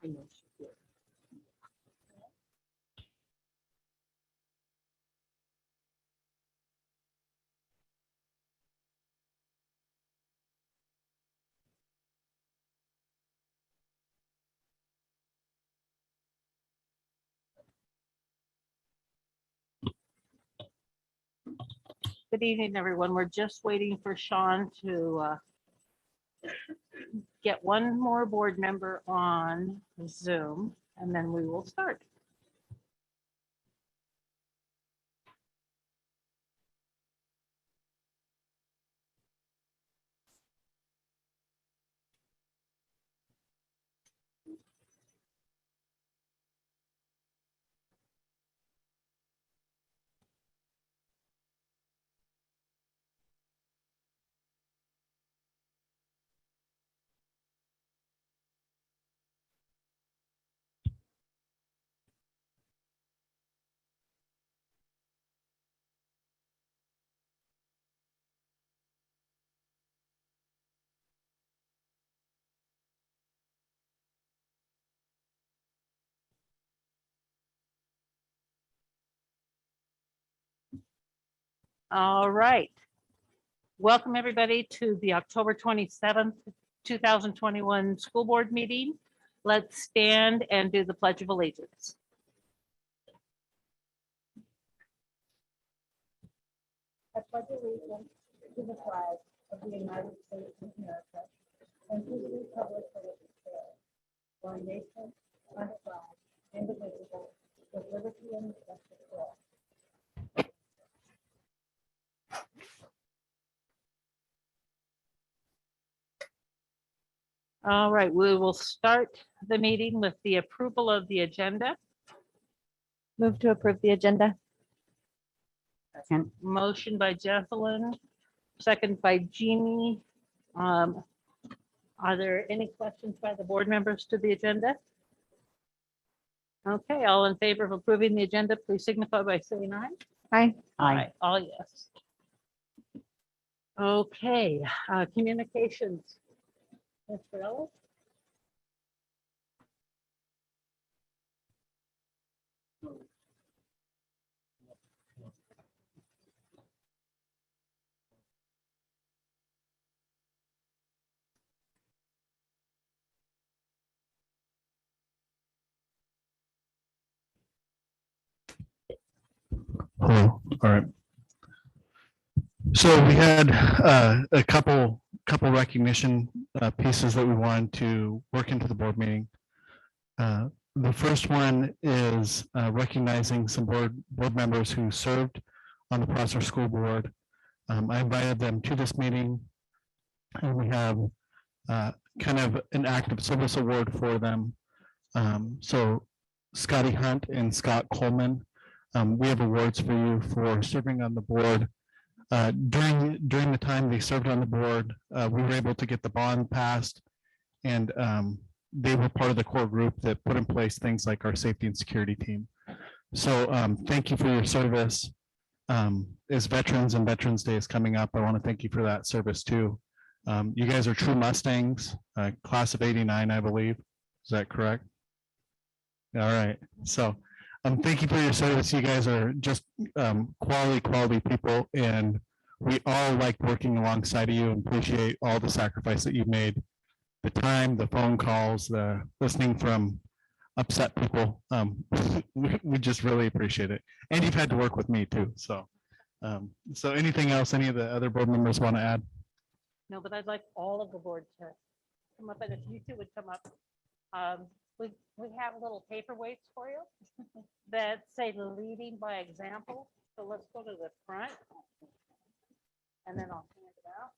I know she did. Good evening, everyone. We're just waiting for Sean to get one more board member on Zoom, and then we will start. All right. Welcome, everybody, to the October 27th, 2021 school board meeting. Let's stand and do the Pledge of Allegiance. I pledge allegiance to the flag of the United States of America and to the republic for which it stands, one nation, under God, indivisible, with liberty and justice for all. All right, we will start the meeting with the approval of the agenda. Move to approve the agenda. Second. Motion by Jesselyn, second by Jeannie. Are there any questions by the board members to the agenda? Okay, all in favor of approving the agenda, please signify by saying aye. Aye. Aye. All yes. Okay, communications. Mr. Ellis? Hello. All right. So we had a couple recognition pieces that we wanted to work into the board meeting. The first one is recognizing some board members who served on the Prosser School Board. I invited them to this meeting, and we have kind of an active service award for them. So Scotty Hunt and Scott Coleman, we have awards for you for serving on the board. During the time they served on the board, we were able to get the bond passed, and they were part of the core group that put in place things like our safety and security team. So thank you for your service. As veterans and Veterans Day is coming up, I want to thank you for that service too. You guys are true Mustangs, class of '89, I believe. Is that correct? All right. So thank you for your service. You guys are just quality people, and we all like working alongside of you and appreciate all the sacrifice that you've made. The time, the phone calls, the listening from upset people. We just really appreciate it. And you've had to work with me too. So, so anything else any of the other board members want to add? No, but I'd like all of the board to come up, and if you two would come up. We have little paperweights for you that say leading by example. So let's go to the front, and then I'll hand it out.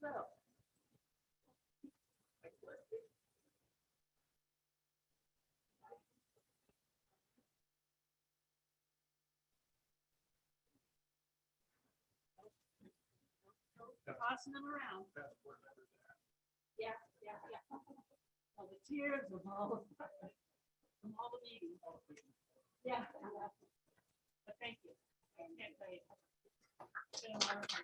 So. Tossing them around. Yeah, yeah, yeah. Oh, the tears of all the meetings. Yeah. But thank you. I can't tell you. It's been a lot of fun.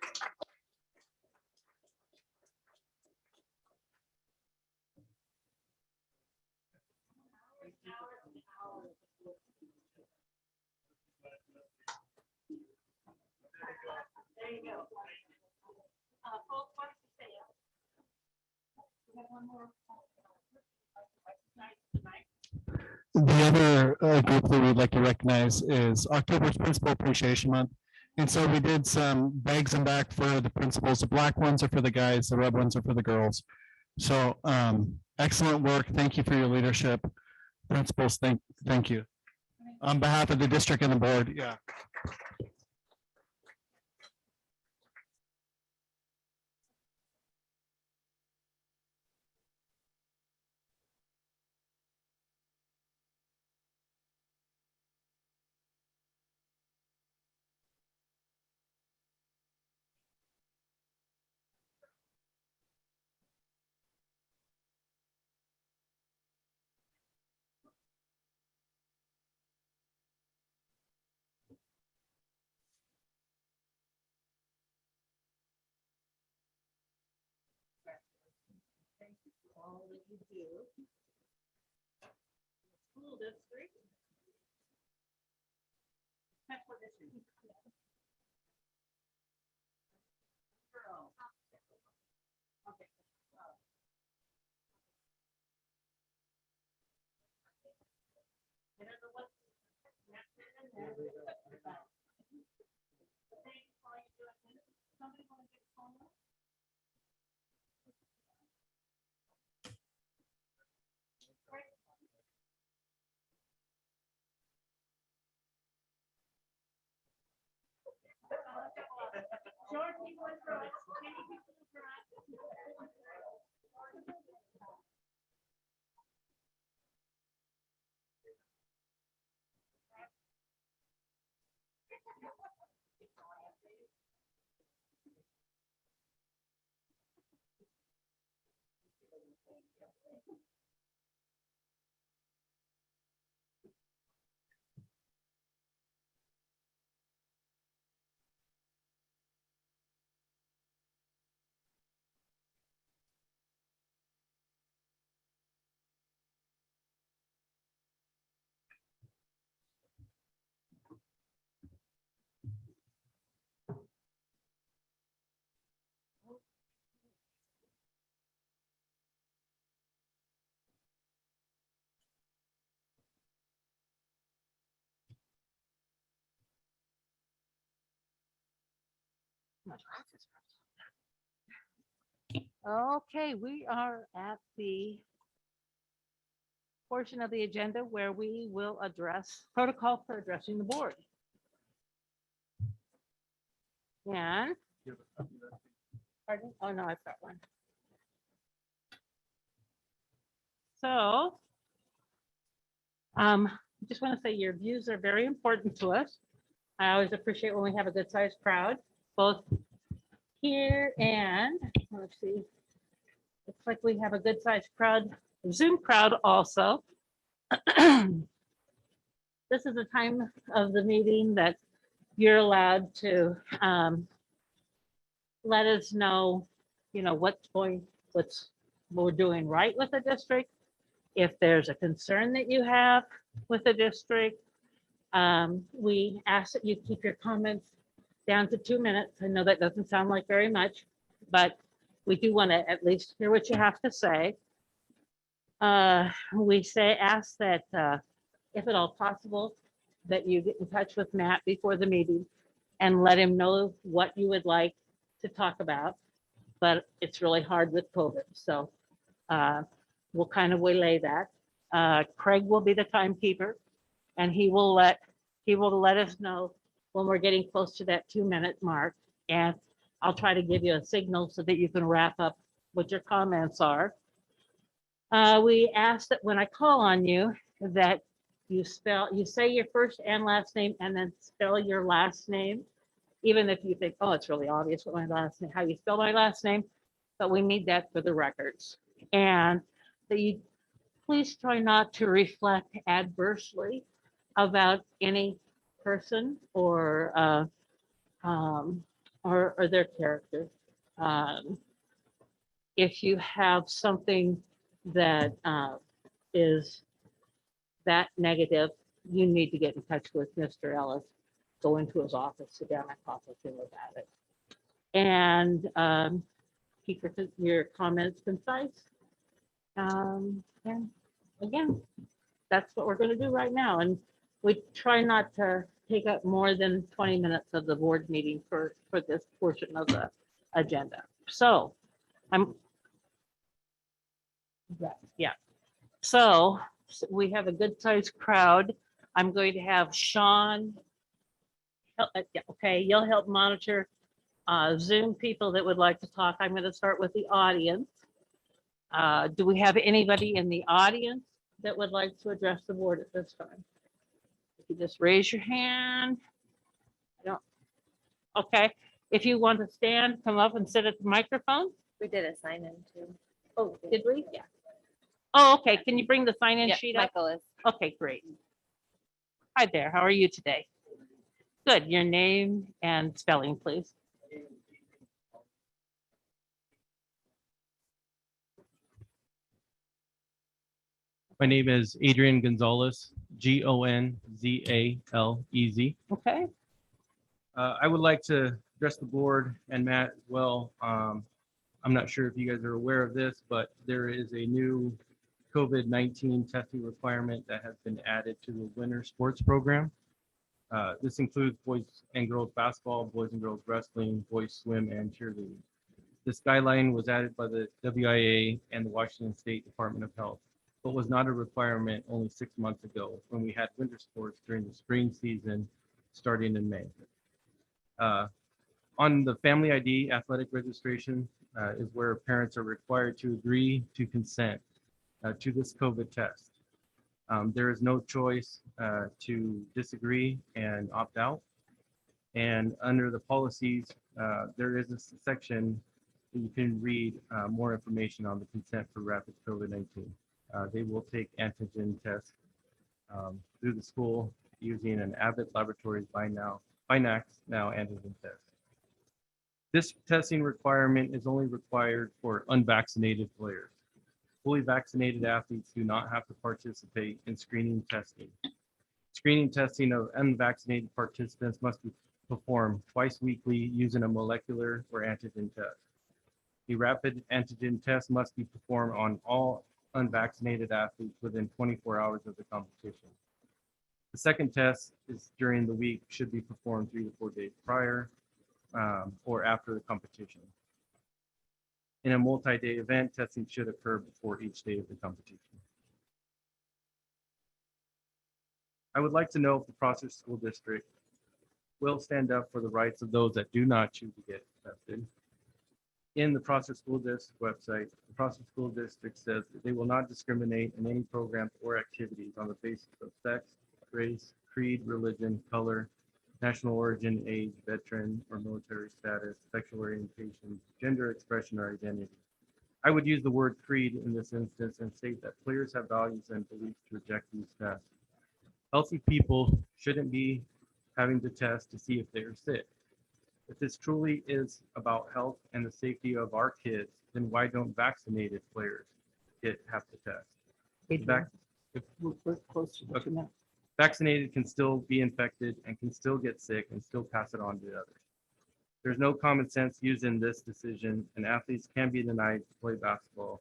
Hours and hours. There you go. Folks, why don't you say it? We have one more. Tonight. The other group that we'd like to recognize is October's Principal Appreciation Month. And so we did some bags and back for the principals. The black ones are for the guys, the red ones are for the girls. So excellent work. Thank you for your leadership. Principals, thank you. On behalf of the district and the board, yeah. Thank you for all that you do. School district. Central district. Girl. Okay. I don't know what's next in there. Thanks for all you do. Somebody want to get a phone? George, people in front. Any people in front? Okay, we are at the portion of the agenda where we will address protocol for addressing the board. And, pardon? Oh, no, I've got one. So, just want to say your views are very important to us. I always appreciate when we have a good sized crowd, both here and, let's see, looks like we have a good sized crowd, Zoom crowd also. This is the time of the meeting that you're allowed to let us know, what's we're doing right with the district. If there's a concern that you have with the district, we ask that you keep your comments down to 2 minutes. I know that doesn't sound like very much, but we do want to at least hear what you have to say. We ask that if at all possible, that you get in touch with Matt before the meeting and let him know what you would like to talk about. But it's really hard with COVID, so we'll kind of waylay that. Craig will be the timekeeper, and he will let us know when we're getting close to that 2 minute mark. And I'll try to give you a signal so that you can wrap up what your comments are. We ask that when I call on you, that you say your first and last name and then spell your last name. even if you think, oh, it's really obvious what my last name, how you spell my last name, but we need that for the records. And that you please try not to reflect adversely about any person or their character. Um, if you have something that is that negative, you need to get in touch with Mr. Ellis, go into his office, sit down and talk with him about it. And keep your comments concise. And again, that's what we're going to do right now. And we try not to take up more than 20 minutes of the board meeting for this portion of the agenda. So yeah. So we have a good sized crowd. I'm going to have Sean. Okay, you'll help monitor Zoom people that would like to talk. I'm going to start with the audience. Do we have anybody in the audience that would like to address the board at this time? If you just raise your hand. I don't. Okay, if you want to stand, come up and sit at the microphone. We did a sign in too. Oh, did we? Yeah. Oh, okay. Can you bring the sign-in Yeah, sheet up? Michael is. Okay, great. Hi there. How are you today? Good. Your name and spelling, please. My name is Adrian Gonzalez, Gonzalez. Okay. I would like to address the board and Matt as well. I'm not sure if you guys are aware of this, but there is a new COVID-19 testing requirement that has been added to the winter sports program. This includes boys and girls basketball, boys and girls wrestling, boys swim, and cheerleading. This guideline was added by the WIA and the Washington State Department of Health, but was not a requirement only 6 months ago when we had winter sports during the spring season starting in May. On the Family ID athletic registration is where parents are required to agree to consent to this COVID test. There is no choice to disagree and opt out. And under the policies, there is a section that you can read more information on the consent for rapid COVID-19. They will take antigen tests through the school using an Abbott Laboratories Binax now antigen test. This testing requirement is only required for unvaccinated players. Fully vaccinated athletes do not have to participate in screening testing. Screening testing of unvaccinated participants must be performed twice weekly using a molecular or antigen test. The rapid antigen test must be performed on all unvaccinated athletes within 24 hours of the competition. The second test is during the week, should be performed 3 to 4 days prior or after the competition. In a multi-day event, testing should occur before each day of the competition. I would like to know if the Prosser School District will stand up for the rights of those that do not choose to get tested. In the Prosser School District website, the Prosser School District says that they will not discriminate in any programs or activities on the basis of sex, race, creed, religion, color, national origin, age, veteran, or military status, sexual orientation, gender expression, or identity. I would use the word creed in this instance and state that players have values and beliefs to reject these tests. Healthy people shouldn't be having to test to see if they're sick. If this truly is about health and the safety of our kids, then why don't vaccinated players have to test? Vaccinated can still be infected and can still get sick and still pass it on to others. There's no common sense used in this decision, and athletes can be denied to play basketball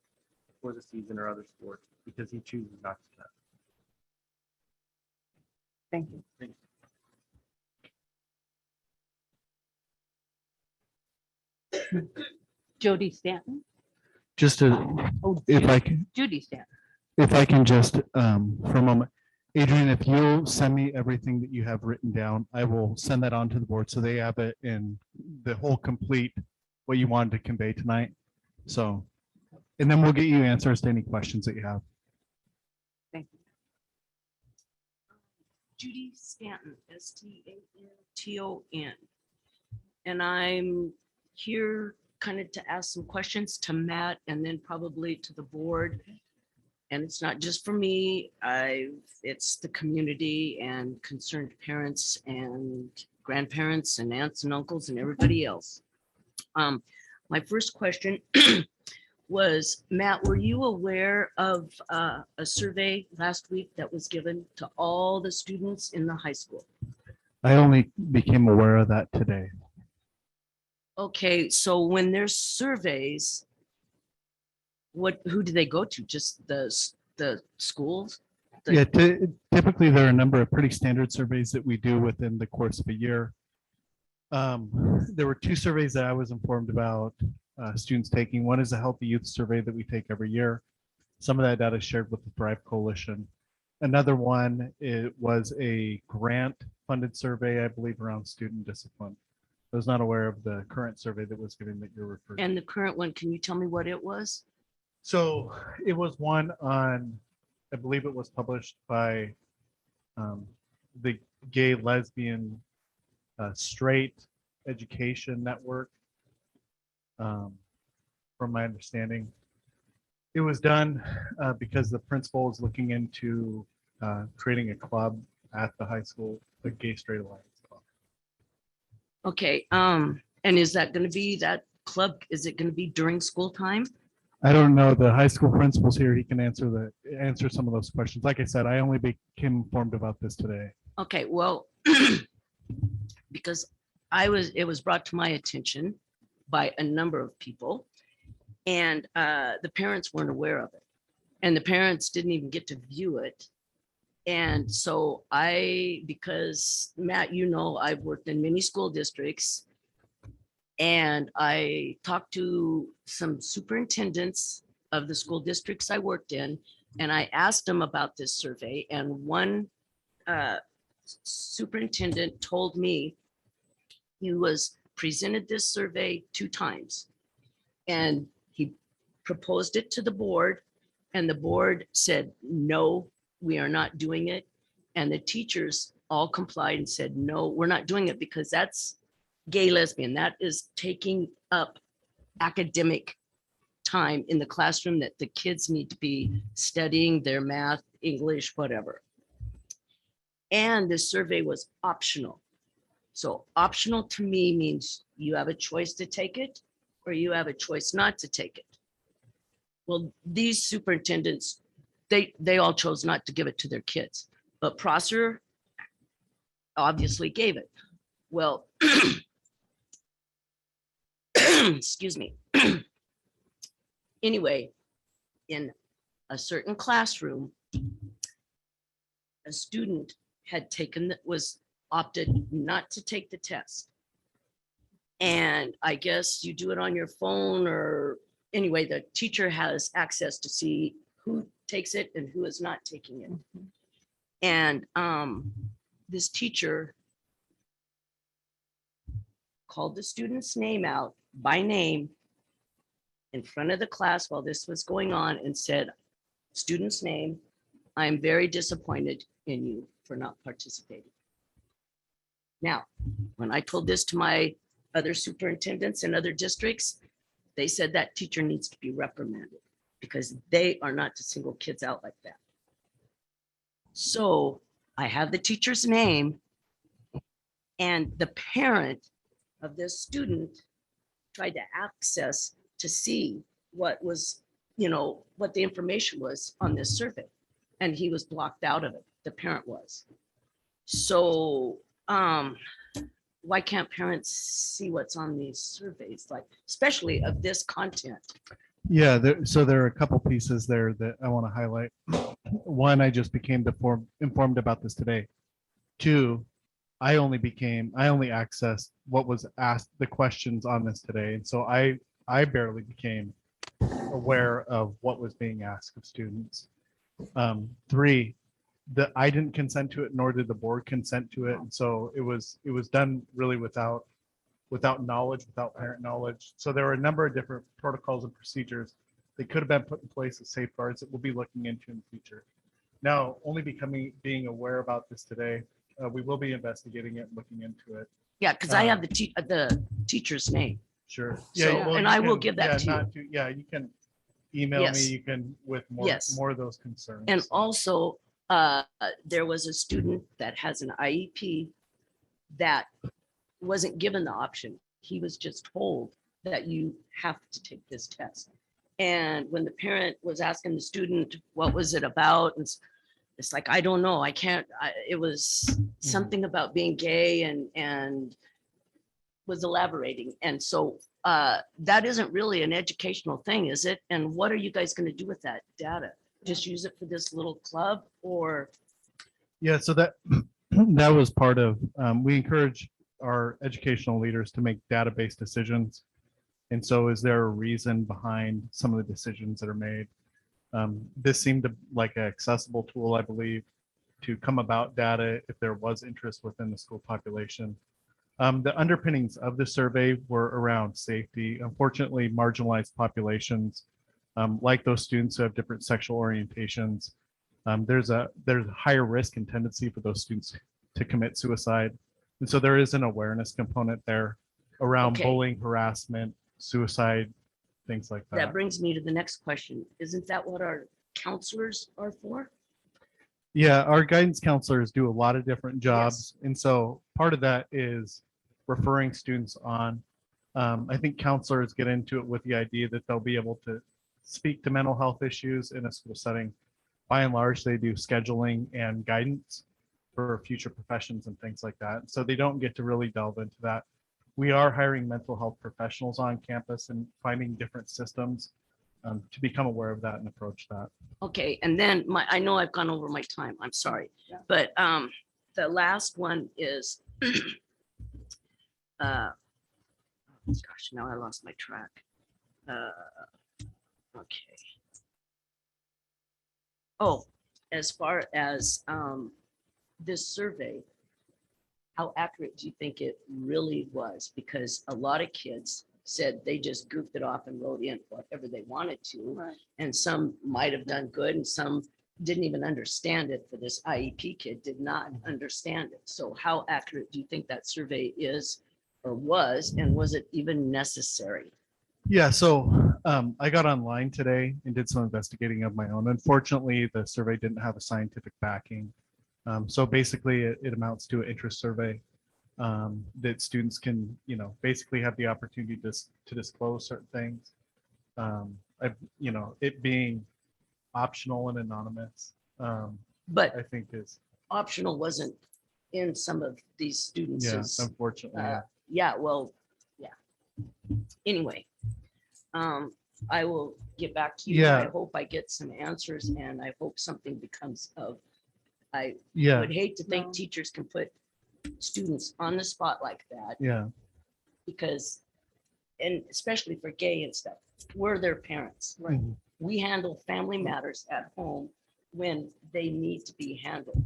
for the season or other sports because he chooses not to test. Thank you. Thank you. Jody Stanton. Just to, Oh, if I can, Judy Stanton. if I can just, for a moment, Adrian, if you'll send me everything that you have written down, I will send that on to the board so they have it in the whole complete, what you wanted to convey tonight. So, and then we'll get you answers to any questions that you have. Thank you. Judy Stanton, Stanton. and I'm here kind of to ask some questions to Matt and then probably to the board. And it's not just for me, it's the community and concerned parents and grandparents and aunts and uncles and everybody else. My first question was, Matt, were you aware of a survey last week that was given to all the students in the high school? I only became aware of that today. Okay, so when there's surveys, who do they go to? Just the schools? Yeah, typically there are a number of pretty standard surveys that we do within the course of a year. There were two surveys that I was informed about students taking. One is a Healthy Youth survey that we take every year. Some of that data is shared with the Thrive Coalition. Another one, it was a grant-funded survey, I believe, around student discipline. I was not aware of the current survey that was given that you're referring to. And the current one, can you tell me what it was? So it was one on, I believe it was published by the Gay, Lesbian, Straight Education Network. From my understanding, it was done because the principal is looking into creating a club at the high school, the Gay Straight Alliance Club. Okay, and is that going to be that club? Is it going to be during school time? I don't know. The high school principal's here. He can answer some of those questions. Like I said, I only became informed about this today. Okay, well, because it was brought to my attention by a number of people, and the parents weren't aware of it, and the parents didn't even get to view it. And so because Matt, you know, I've worked in many school districts, and I talked to some superintendents of the school districts I worked in, and I asked them about this survey, and one superintendent told me he was presented this survey 2 times, and he proposed it to the board, and the board said, no, we are not doing it. And the teachers all complied and said, no, we're not doing it because that's gay, lesbian. That is taking up academic time in the classroom that the kids need to be studying their math, English, whatever. And this survey was optional. So optional to me means you have a choice to take it or you have a choice not to take it. Well, these superintendents, they all chose not to give it to their kids, but Prosser obviously gave it. Well, excuse me. Anyway, in a certain classroom, a student had opted not to take the test. And I guess you do it on your phone, or anyway, the teacher has access to see who takes it and who is not taking it. And this teacher called the student's name out by name in front of the class while this was going on and said, student's name, I'm very disappointed in you for not participating. Now, when I told this to my other superintendents in other districts, they said that teacher needs to be reprimanded because they are not to single kids out like that. So I have the teacher's name, and the parent of this student tried to access to see what was, what the information was on this survey. And he was blocked out of it. The parent was. So why can't parents see what's on these surveys, like especially of this content? Yeah, so there are a couple pieces there that I want to highlight. One, I just became informed about this today. 2, I only accessed what was asked, the questions on this today. And so I barely became aware of what was being asked of students. 3, that I didn't consent to it, nor did the board consent to it. And so it was done really without knowledge, without parent knowledge. So there were a number of different protocols and procedures that could have been put in place as safeguards that we'll be looking into in the future. Now, only being aware about this today, we will be investigating it and looking into it. Yeah, because I have the teacher's name. Sure. So, well, and you I will can- give that yeah, to you. not Yeah, you can email me, Yes. you can with Yes. more of those concerns. And also, there was a student that has an IEP that wasn't given the option. He was just told that you have to take this test. And when the parent was asking the student, what was it about? And it's like, I don't know. I can't, it was something about being gay and was elaborating. And so that isn't really an educational thing, is it? And what are you guys going to do with that data? Just use it for this little club or? Yeah, so that that was part of, we encourage our educational leaders to make database decisions. And so is there a reason behind some of the decisions that are made? This seemed like an accessible tool, I believe, to come about data if there was interest within the school population. The underpinnings of the survey were around safety. Unfortunately, marginalized populations, like those students who have different sexual orientations, there's a higher risk and tendency for those students to commit suicide. And so there is an awareness component there around Okay. bullying, harassment, suicide, things like That that. brings me to the next question. Isn't that what our counselors are for? Yeah, our guidance counselors do a lot of different jobs. And so part of that is referring students on. I think counselors get into it with the idea that they'll be able to speak to mental health issues in a school setting. By and large, they do scheduling and guidance for future professions and things like that. So they don't get to really delve into that. We are hiring mental health professionals on campus and finding different systems to become aware of that and approach that. Okay, and then I know I've gone over my time, I'm sorry, but the last one is, gosh, now I lost my track. Okay. Oh, as far as this survey, how accurate do you think it really was? Because a lot of kids said they just goofed it off and wrote in whatever they wanted to. Right. And some might have done good and some didn't even understand it. For this IEP kid did not understand it. So how accurate do you think that survey is or was, and was it even necessary? Yeah, so I got online today and did some investigating of my own. Unfortunately, the survey didn't have a scientific backing. So basically it amounts to an interest survey that students can, basically have the opportunity to disclose certain things. It being optional and anonymous, But I think is, optional wasn't in some of these students'. yeah, unfortunately. Yeah. Yeah, well, yeah. Anyway, I will get back to you. I Yeah. hope I get some answers and I hope something becomes of. I Yeah, would hate to think No. teachers can put students on the spot like that yeah, because, and especially for gay and stuff, we're their parents. mhm. We handle family matters at home when they need to be handled.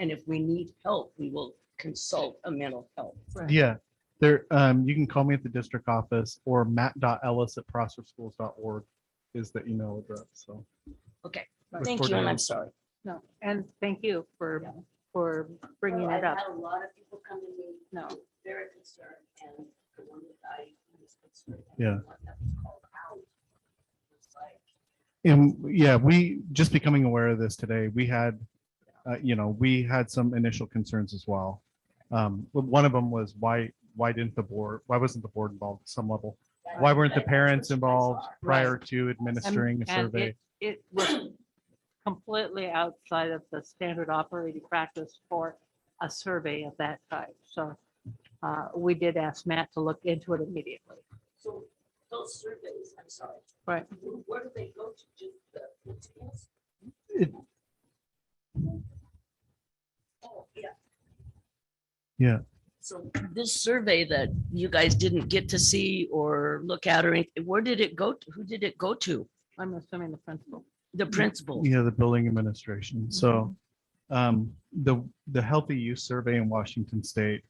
And if we need help, we will consult a mental health. Yeah. There, you can call me at the district office or matt.ellis@prosperschools.org is the email address. So. Okay, Look thank forward you, to and I'm it. sorry. No, and thank you for bringing Well, it I've up. had a lot of people come to me, No, very concerned, and the one that I was concerned. Yeah. one that was called out, was like, And yeah, we just becoming aware of this today, we had some initial concerns as well. One of them was why wasn't the board involved at some level? Why weren't the That's parents what you guys involved are. prior to administering a and survey? it was completely outside of the standard operating practice for a survey of that type. So we did ask Matt to look into it immediately. So those surveys, I'm sorry. Right. Where do they go to? Just the principals? It- Oh, yeah. Yeah. So this survey that you guys didn't get to see or look at or anything, where did it go to? Who did it go to? I'm assuming the principal. The principal. Yeah, the building administration. So the Healthy Youth Survey in Washington State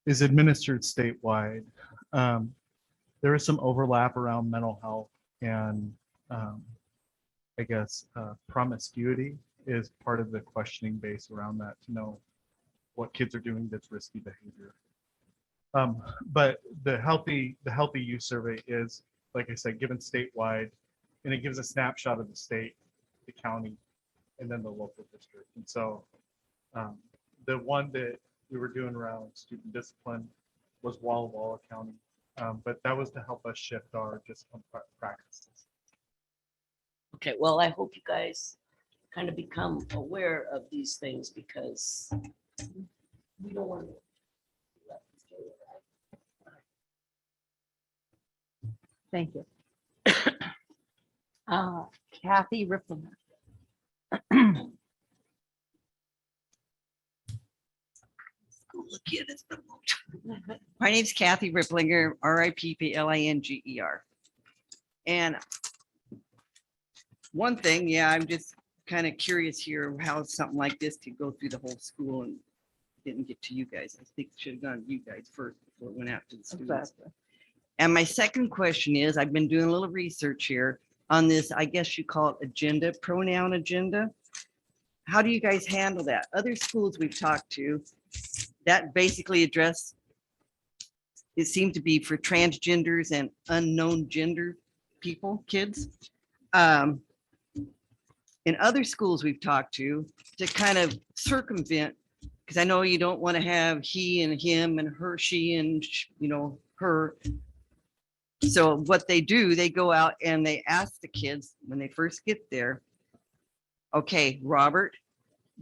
is administered statewide. There is some overlap around mental health and promiscuity is part of the questioning base around that to know what kids are doing that's risky behavior. But the healthy youth survey is, like I said, given statewide, and it gives a snapshot of the state, the county, and then the local district. And so the one that we were doing around student discipline was Walla Walla County. But that was to help us shift our discipline practices. Okay, well, I hope you guys kind of become aware of these things because we don't want to. Thank you. Kathy Ripplinger. Look at it. My name's Kathy Ripplinger, Ripplinger. And one thing, yeah, I'm just kind of curious here how something like this could go through the whole school and didn't get to you guys. I think it should have gone to you guys first before it went out to the students. Exactly. And my second question is, I've been doing a little research here on this, I guess you call it agenda, pronoun agenda. How do you guys handle that? Other schools we've talked to, that basically address, it seemed to be for transgenders and unknown gender people, kids. In other schools we've talked to kind of circumvent, because I know you don't want to have he and him and her, she and, her. So what they do, they go out and they ask the kids when they first get there, okay, Robert,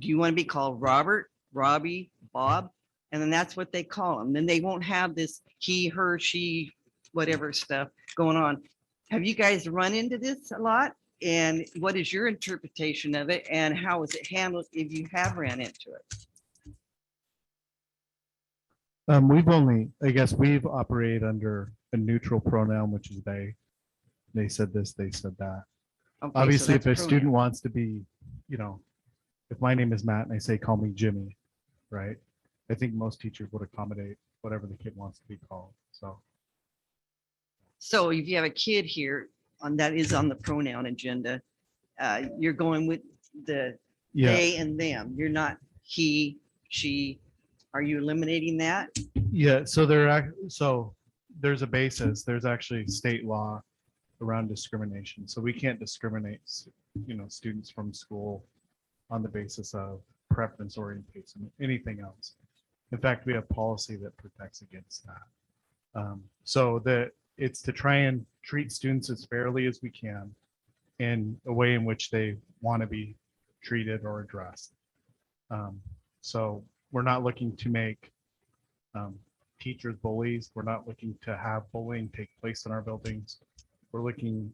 do you want to be called Robert, Robbie, Bob? And then that's what they call them. Then they won't have this he, her, she, whatever stuff going on. Have you guys run into this a lot? And what is your interpretation of it? And how is it handled if you have ran into it? We've operated under a neutral pronoun, which is they. They said this, they said that. Okay, so Obviously, if that's a pronoun. student wants to be, if my name is Matt and I say, call me Jimmy, right? I think most teachers would accommodate whatever the kid wants to be called. So if you have a kid here that is on the pronoun agenda, you're going with the Yeah, they and them. You're not he, she. Are you eliminating that? yeah. So there's a basis. There's actually state law around discrimination. So we can't discriminate, students from school on the basis of preference, orientation, anything else. In fact, we have policy that protects against that. So that it's to try and treat students as fairly as we can in a way in which they want to be treated or addressed. So we're not looking to make teachers bullies. We're not looking to have bullying take place in our buildings. We're looking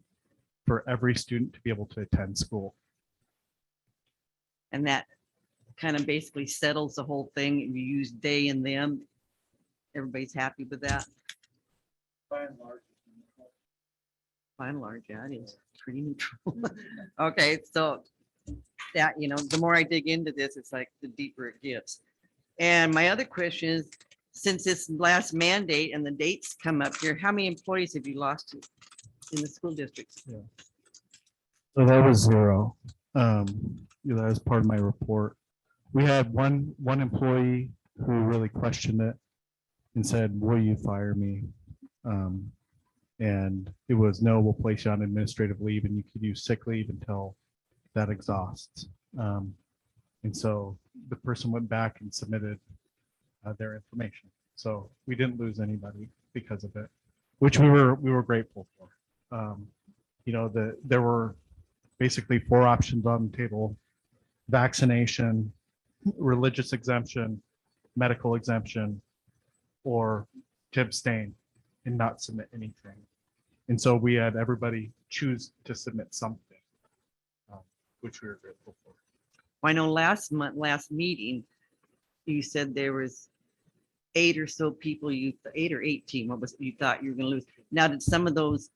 for every student to be able to attend school. And that kind of basically settles the whole thing. If you use they and them, everybody's happy with that. By and large, yeah, it is pretty neutral. Okay, so that, the more I dig into this, it's like the deeper it gets. And my other question is, since this last mandate and the dates come up here, how many employees have you lost in the school districts? So that was 0. That was part of my report. We had one employee who really questioned it and said, will you fire me? And it was, no, we'll place you on administrative leave and you could use sick leave until that exhausts. And so the person went back and submitted their information. So we didn't lose anybody because of it, which we were grateful for. There were basically 4 options on the table: vaccination, religious exemption, medical exemption, or to abstain and not submit anything. And so we had everybody choose to submit something, which we were grateful for. I know last meeting, you said there was 8 or so people, 8 or 18, what was it you thought you were gonna lose? Now, did some of those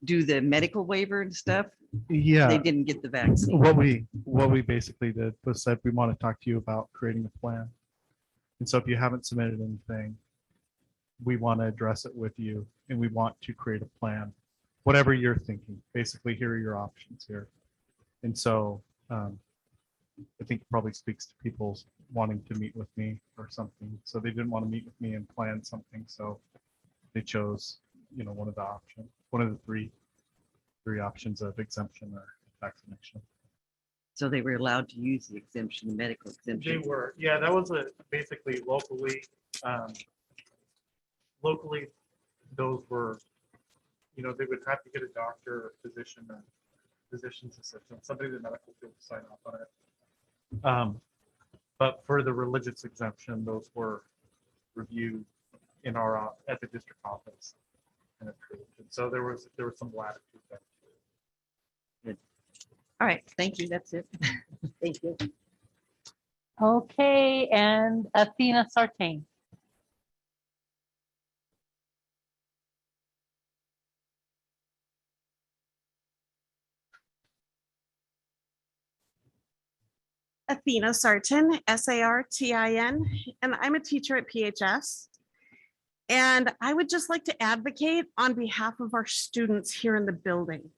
do the medical waiver and stuff? Yeah. They didn't get the vaccine. What we basically did was said, we want to talk to you about creating a plan. And so if you haven't submitted anything, we want to address it with you and we want to create a plan, whatever you're thinking. Basically, here are your options here. And so I think it probably speaks to people's wanting to meet with me or something. So they didn't want to meet with me and plan something. So they chose, one of the options, one of the three options of exemption or vaccination. So they were allowed to use the exemption, the medical They exemption. were, yeah, that was basically locally, those were, they would have to get a doctor or physician or physician's assistant, somebody in the medical field to sign off on it. But for the religious exemption, those were reviewed in at the district office and approved. And so there was some latitude there. All right, thank you. That's it. Thank you. Okay, and Athena Sartain. Athena Sartin, Sartin, and I'm a teacher at PHS. And I would just like to advocate on behalf of our students here in the building.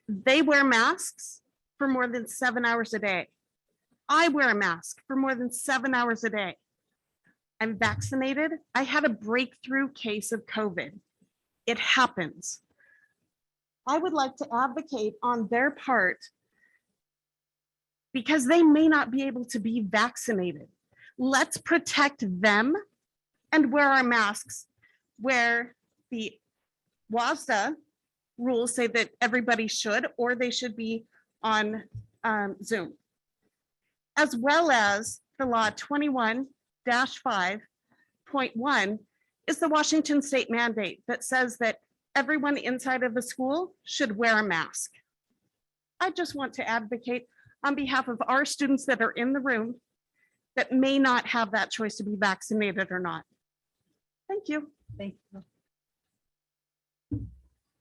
They wear masks for more than 7 hours a day. I wear a mask for more than 7 hours a day. I'm vaccinated. I had a breakthrough case of COVID. It happens. I would like to advocate on their part because they may not be able to be vaccinated. Let's protect them and wear our masks where the WASDA rules say that everybody should, or they should be on Zoom. As well as the law 21-5.1 is the Washington state mandate that says that everyone inside of the school should wear a mask. I just want to advocate on behalf of our students that are in the room that may not have that choice to be vaccinated or not. Thank you. Thank you.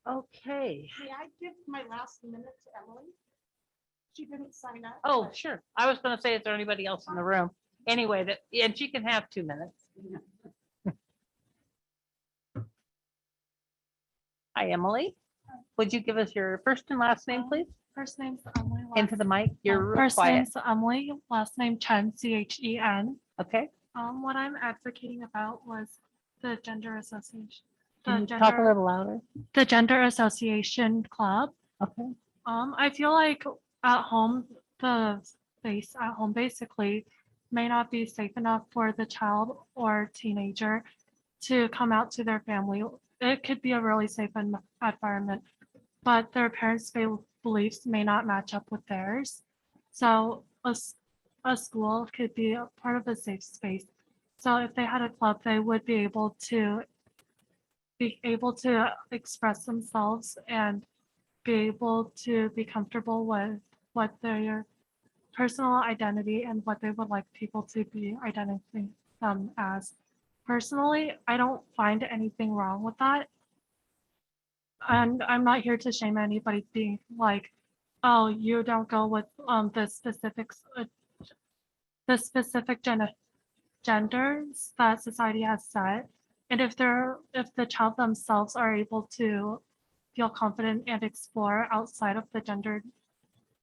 Okay. May I give my last minute to Emily? She didn't sign up. Oh, sure. I was gonna say, is there anybody else in the room? Anyway, and she can have 2 minutes. Hi, Emily. Would you give us your first and last name, please? First name's Emily. Into the mic. You're real First quiet. name's Emily, last name Chen, Chen. Okay. What I'm advocating about was the gender association. Can The you talk a gender, little louder? the gender association club. Okay. I feel like at home, the space at home basically may not be safe enough for the child or teenager to come out to their family. It could be a really safe environment, but their parents' beliefs may not match up with theirs. So a school could be a part of a safe space. So if they had a club, they would be able to express themselves and be able to be comfortable with what their personal identity and what they would like people to be identifying them as. Personally, I don't find anything wrong with that. And I'm not here to shame anybody being like, oh, you don't go with the specific genders that society has set. And if the child themselves are able to feel confident and explore outside of the gendered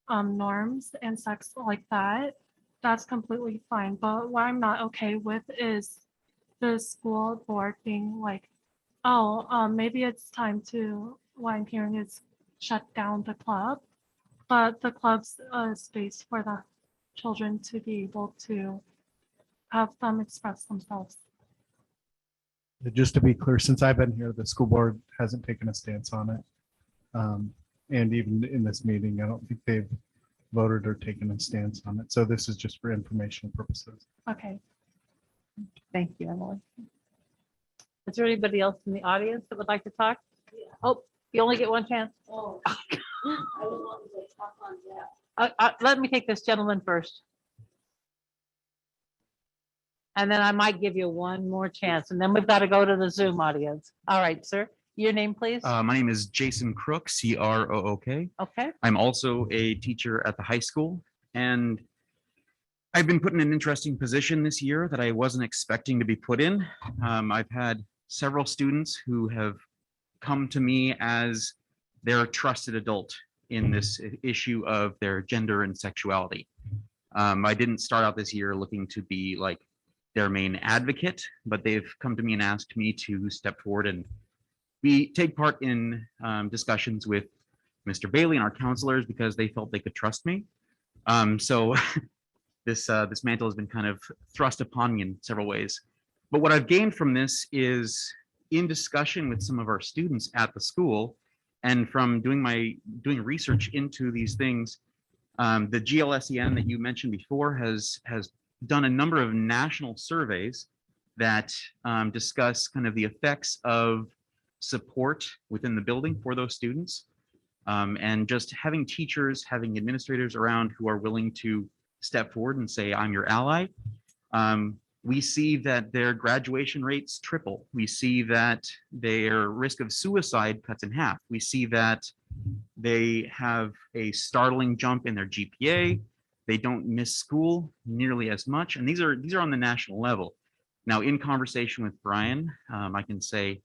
norms and sex like that, that's completely fine. But what I'm not okay with is the school board being like, oh, maybe it's time to, what I'm hearing is shut down the club, but the club's a space for the children to be able to have them express themselves. Just to be clear, since I've been here, the school board hasn't taken a stance on it. And even in this meeting, I don't think they've voted or taken a stance on it. So this is just for informational purposes. Okay. Thank you, Emily. Is there anybody else in the audience that would like to talk? Oh, you only get one chance. Let me take this gentleman first. And then I might give you one more chance, and then we've got to go to the Zoom audience. All right, sir. Your name, please. My name is Jason Crook, Crook. Okay. I'm also a teacher at the high school, and I've been put in an interesting position this year that I wasn't expecting to be put in. I've had several students who have come to me as their trusted adult in this issue of their gender and sexuality. I didn't start out this year looking to be like their main advocate, but they've come to me and asked me to step forward and we take part in discussions with Mr. Bailey and our counselors because they felt they could trust me. So this mantle has been kind of thrust upon me in several ways. But what I've gained from this is in discussion with some of our students at the school and from doing research into these things, the GLSEN that you mentioned before has done a number of national surveys that discuss kind of the effects of support within the building for those students. And just having teachers, having administrators around who are willing to step forward and say, I'm your ally. We see that their graduation rates triple. We see that their risk of suicide cuts in half. We see that they have a startling jump in their GPA. They don't miss school nearly as much. And these are on the national level. Now, in conversation with Brian, I can say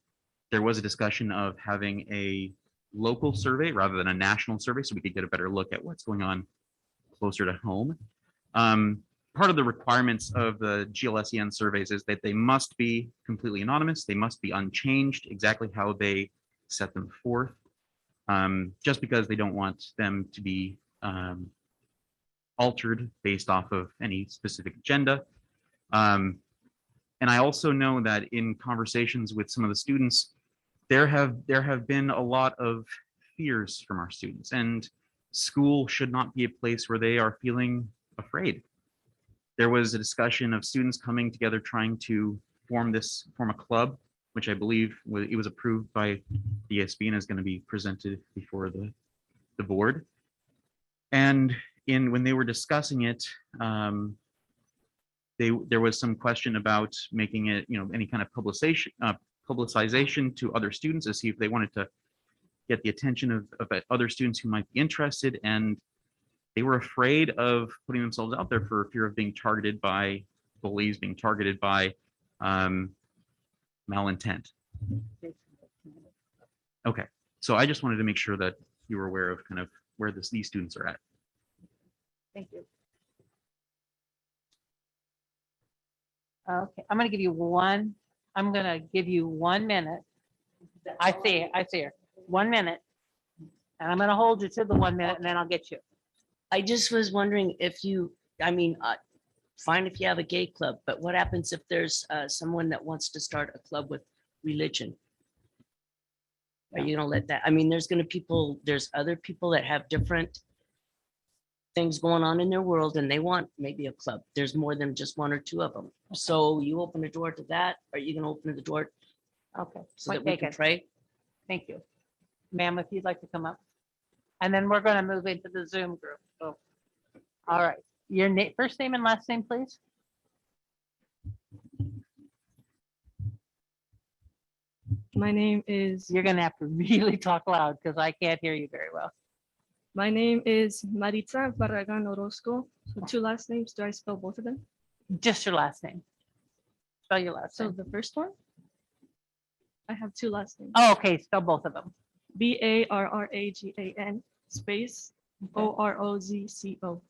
there was a discussion of having a local survey rather than a national survey so we could get a better look at what's going on closer to home. Part of the requirements of the GLSEN surveys is that they must be completely anonymous. They must be unchanged, exactly how they set them forth, just because they don't want them to be altered based off of any specific agenda. And I also know that in conversations with some of the students, there have been a lot of fears from our students, and school should not be a place where they are feeling afraid. There was a discussion of students coming together trying to form a club, which I believe it was approved by the ESB and is going to be presented before the board. And when they were discussing it, there was some question about making it, any kind of publicization to other students to see if they wanted to get the attention of other students who might be interested. And they were afraid of putting themselves out there for fear of being targeted by bullies, being targeted by malintent. Okay, so I just wanted to make sure that you were aware of kind of where these students are at. Thank you. Okay, I'm gonna give you 1 minute. I see her. 1 minute. And I'm gonna hold you to the 1 minute and then I'll get you. I just was wondering if fine if you have a gay club, but what happens if there's someone that wants to start a club with religion? Are you gonna let that? There's other people that have different things going on in their world and they want maybe a club. There's more than just 1 or 2 of them. So you open the door to that. Are you gonna open the door Okay. so that point we can taken. pray? Thank you. Ma'am, if you'd like to come up. And then we're gonna move into the Zoom group. So, all right. Your first name and last name, please. My name is You're gonna have to really talk loud because I can't hear you very well. Maritza Barragan Orozco. So 2 last names. Do I spell both of them? Just your last name. Spell your last So name. the first one, I have 2 last names. Oh, okay, spell both of them. Barragan space Orozco.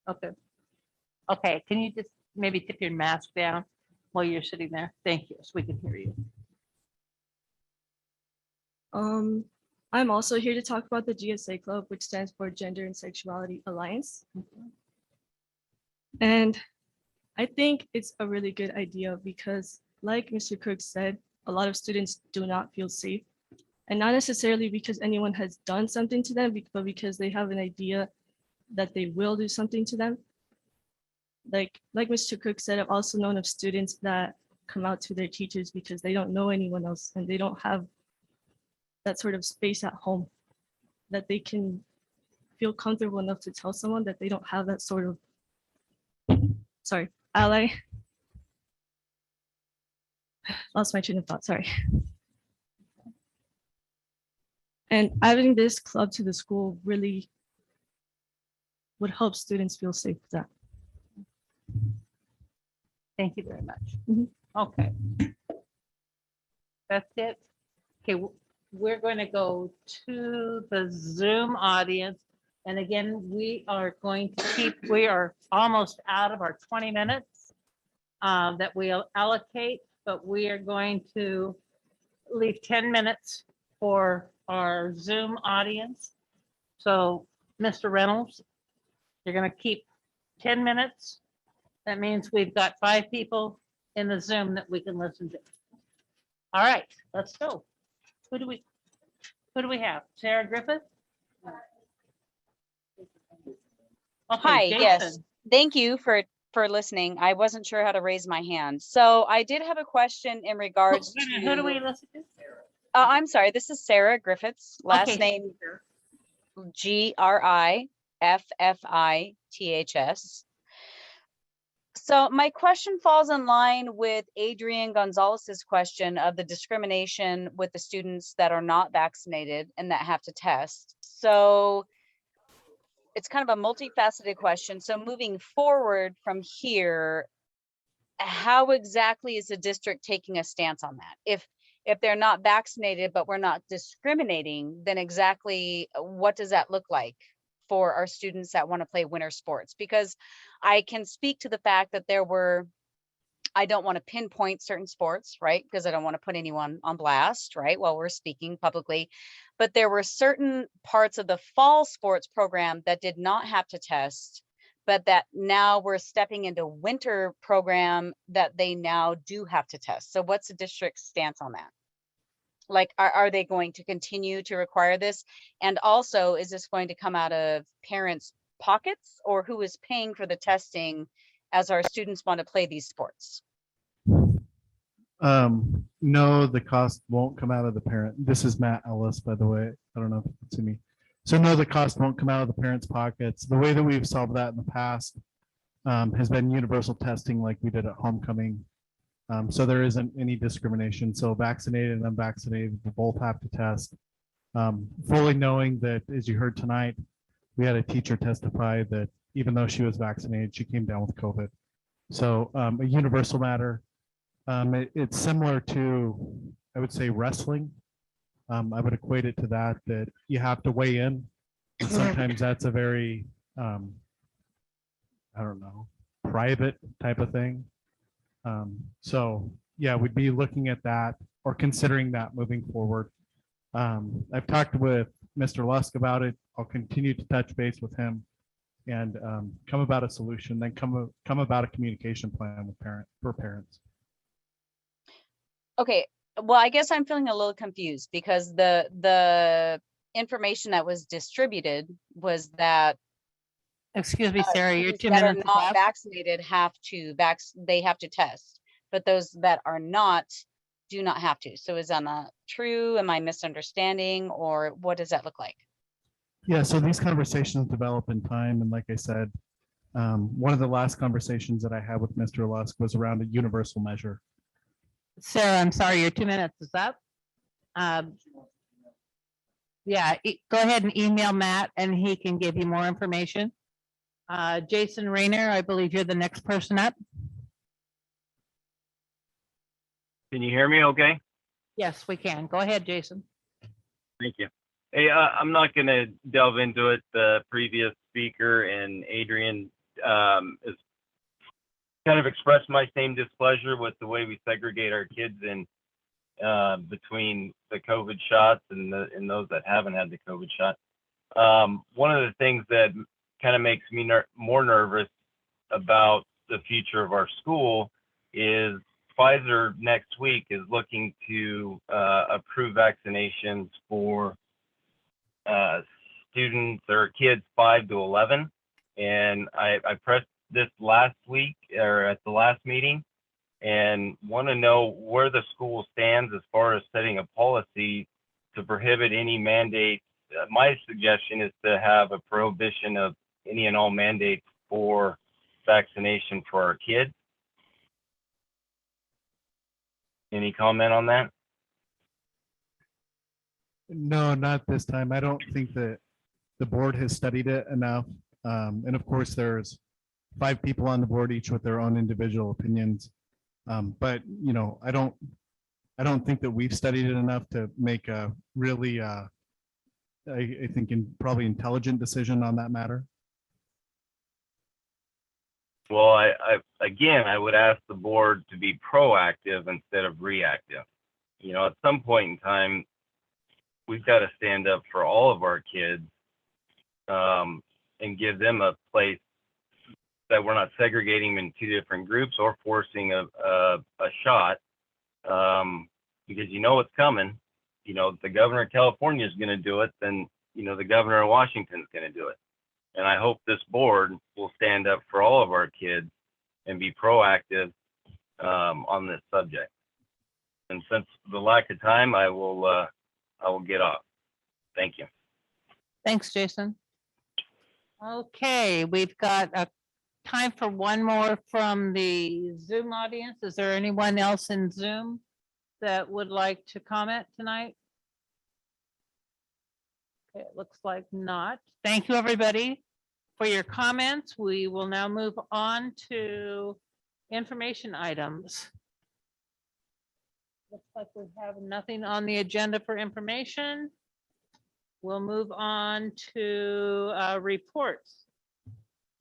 Okay. Okay, can you just maybe tip your mask down while you're sitting there? Thank you, so we can hear you. I'm also here to talk about the GSA Club, which stands for Gender and Sexuality Alliance. And I think it's a really good idea because, like Mr. Cook said, a lot of students do not feel safe. And not necessarily because anyone has done something to them, but because they have an idea that they will do something to them. Like Mr. Cook said, I've also known of students that come out to their teachers because they don't know anyone else and they don't have that sort of space at home that they can feel comfortable enough to tell someone that they don't have that sort of, ally. Lost my train of thought, sorry. And adding this club to the school really would help students feel safe with that. Thank you very much. Mhm. Okay. That's it. Okay, we're going to go to the Zoom audience. And again, we are almost out of our 20 minutes that we'll allocate, but we are going to leave 10 minutes for our Zoom audience. So, Mr. Reynolds, you're going to keep 10 minutes. That means we've got 5 people in the Zoom that we can listen to. All right, let's go. Who do we have? Sarah Griffith? Okay, Hi, yes. Jason. Thank you for listening. I wasn't sure how to raise my hand. So I did have a question in regards Who do we to, listen to? I'm sorry, this is Sarah Griffiths, last Okay. name Griffiths. So my question falls in line with Adrian Gonzalez's question of the discrimination with the students that are not vaccinated and that have to test. So it's kind of a multifaceted question. So moving forward from here, how exactly is the district taking a stance on that? If they're not vaccinated, but we're not discriminating, then exactly what does that look like for our students that want to play winter sports? Because I can speak to the fact that I don't want to pinpoint certain sports, right? Because I don't want to put anyone on blast, right? While we're speaking publicly. But there were certain parts of the fall sports program that did not have to test, but that now we're stepping into winter program that they now do have to test. So what's the district's stance on that? Like, are they going to continue to require this? And also, is this going to come out of parents' pockets, or who is paying for the testing as our students want to play these sports? No, the cost won't come out of the parent. This is Matt Ellis, by the way. I don't know if you can see me. So no, the cost won't come out of the parents' pockets. The way that we've solved that in the past has been universal testing like we did at homecoming. So there isn't any discrimination. So vaccinated and unvaccinated will both have to test. Fully knowing that, as you heard tonight, we had a teacher testify that even though she was vaccinated, she came down with COVID. So a universal matter. It's similar to, I would say, wrestling. I would equate it to that you have to weigh in. And sometimes that's a very, I don't know, private type of thing. So yeah, we'd be looking at that or considering that moving forward. I've talked with Mr. Lusk about it. I'll continue to touch base with him and come about a solution, then come about a communication plan with parents. Okay, well, I guess I'm feeling a little confused because the information that was distributed was that Excuse me, Sarah, your students 2 that are minutes. not left. vaccinated they have to test, but those that are not do not have to. So is that not true? Am I misunderstanding, or what does that look like? Yeah, so these conversations develop in time. And like I said, one of the last conversations that I had with Mr. Lusk was around a universal measure. Sarah, I'm sorry, your 2 minutes is up. Yeah, go ahead and email Matt and he can give you more information. Jason Rayner, I believe you're the next person up. Can you hear me okay? Yes, we can. Go ahead, Jason. Thank you. Hey, I'm not going to delve into it. The previous speaker and Adrian has kind of expressed my same displeasure with the way we segregate our kids in between the COVID shots and those that haven't had the COVID shot. One of the things that kind of makes me more nervous about the future of our school is Pfizer next week is looking to approve vaccinations for students or kids 5 to 11. And I pressed this last week or at the last meeting and want to know where the school stands as far as setting a policy to prohibit any mandates. My suggestion is to have a prohibition of any and all mandates for vaccination for our kids. Any comment on that? No, not this time. I don't think that the board has studied it enough. And of course, there's 5 people on the board, each with their own individual opinions. But you know, I don't think that we've studied it enough to make a really I think probably intelligent decision on that matter. Well, again, I would ask the board to be proactive instead of reactive. You know, at some point in time, we've got to stand up for all of our kids, and give them a place that we're not segregating them in two different groups or forcing a shot, because you know what's coming. You know, if the governor of California is going to do it, then, you know, the governor of Washington is going to do it. And I hope this board will stand up for all of our kids and be proactive on this subject. And since the lack of time, I will get off. Thank you. Thanks, Jason. Okay, we've got a time for one more from the Zoom audience. Is there anyone else in Zoom that would like to comment tonight? Okay, it looks like not. Thank you, everybody, for your comments. We will now move on to information items. Looks like we have nothing on the agenda for information. We'll move on to reports.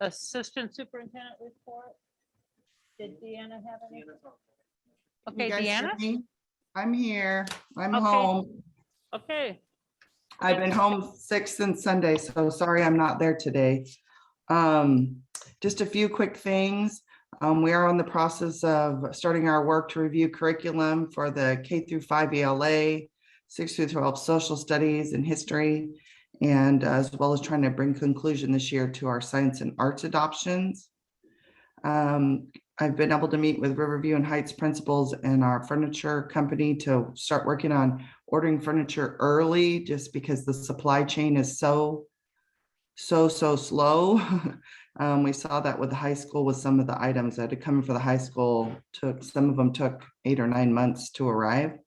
Assistant Superintendent report. Did Deanna have any? Okay, You guys hear Deanna? me? I'm here. I'm Okay. home. Okay, I've been home sick since Sunday, so sorry I'm not there today. Just a few quick things. We are on the process of starting our work to review curriculum for the K through 5 ELA, 6 through 12 social studies and history, and as well as trying to bring conclusion this year to our science and arts adoptions. I've been able to meet with Riverview and Heights principals and our furniture company to start working on ordering furniture early, just because the supply chain is so slow. We saw that with the high school with some of the items that had come for the high school. Some of them took 8 or 9 months to arrive.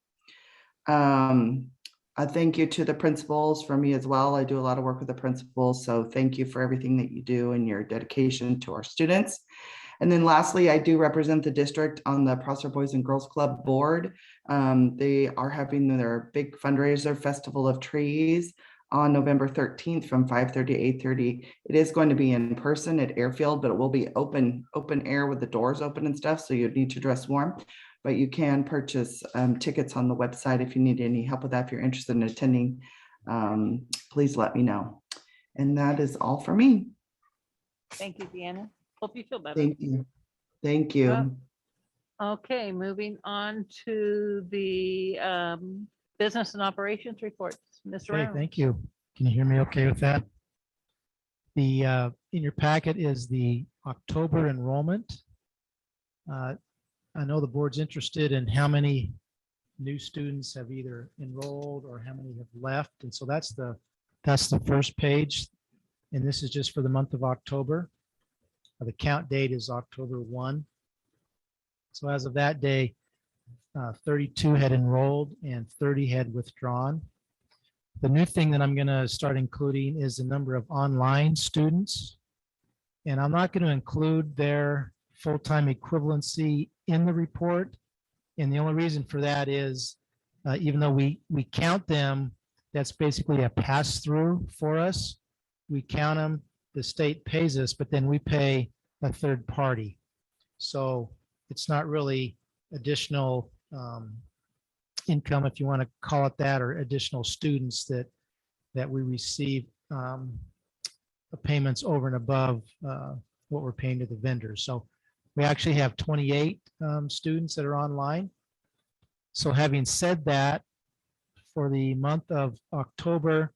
A thank you to the principals from me as well. I do a lot of work with the principals, so thank you for everything that you do and your dedication to our students. And then lastly, I do represent the district on the Prosser Boys and Girls Club board. They are having their big fundraiser, Festival of Trees, on November 13th from 5:30 to 8:30. It is going to be in person at Airfield, but it will be open air with the doors open and stuff, so you'd need to dress warm. But you can purchase tickets on the website if you need any help with that. If you're interested in attending, please let me know. And that is all for me. thank you, Deanna. Hope you feel better. Thank you. Thank you. Well, okay, moving on to the business and operations reports. Mr. Okay, Round. thank you. Can you hear me okay with that? The, in your packet is the October enrollment. I know the board's interested in how many new students have either enrolled or how many have left. And so that's the first page. And this is just for the month of October. The count date is October 1. So as of that day, 32 had enrolled and 30 had withdrawn. The new thing that I'm going to start including is the number of online students. And I'm not going to include their full-time equivalency in the report. And the only reason for that is even though we count them, that's basically a pass-through for us. We count them, the state pays us, but then we pay a third party. So it's not really additional income, if you want to call it that, or additional students that we receive payments over and above what we're paying to the vendors. So we actually have 28 students that are online. So having said that, for the month of October,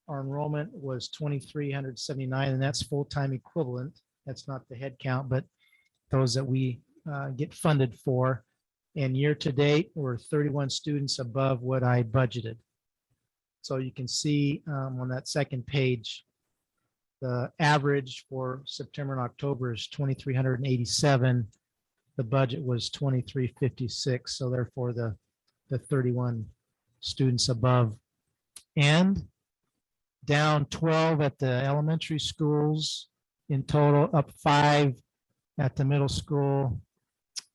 our enrollment was 2,379, and that's full-time equivalent. That's not the head count, but those that we get funded for. And year to date, we're 31 students above what I budgeted. So you can see on that second page, the average for September and October is 2,387. The budget was 2,356. So therefore the 31 students above, and down 12 at the elementary schools in total, up 5 at the middle school,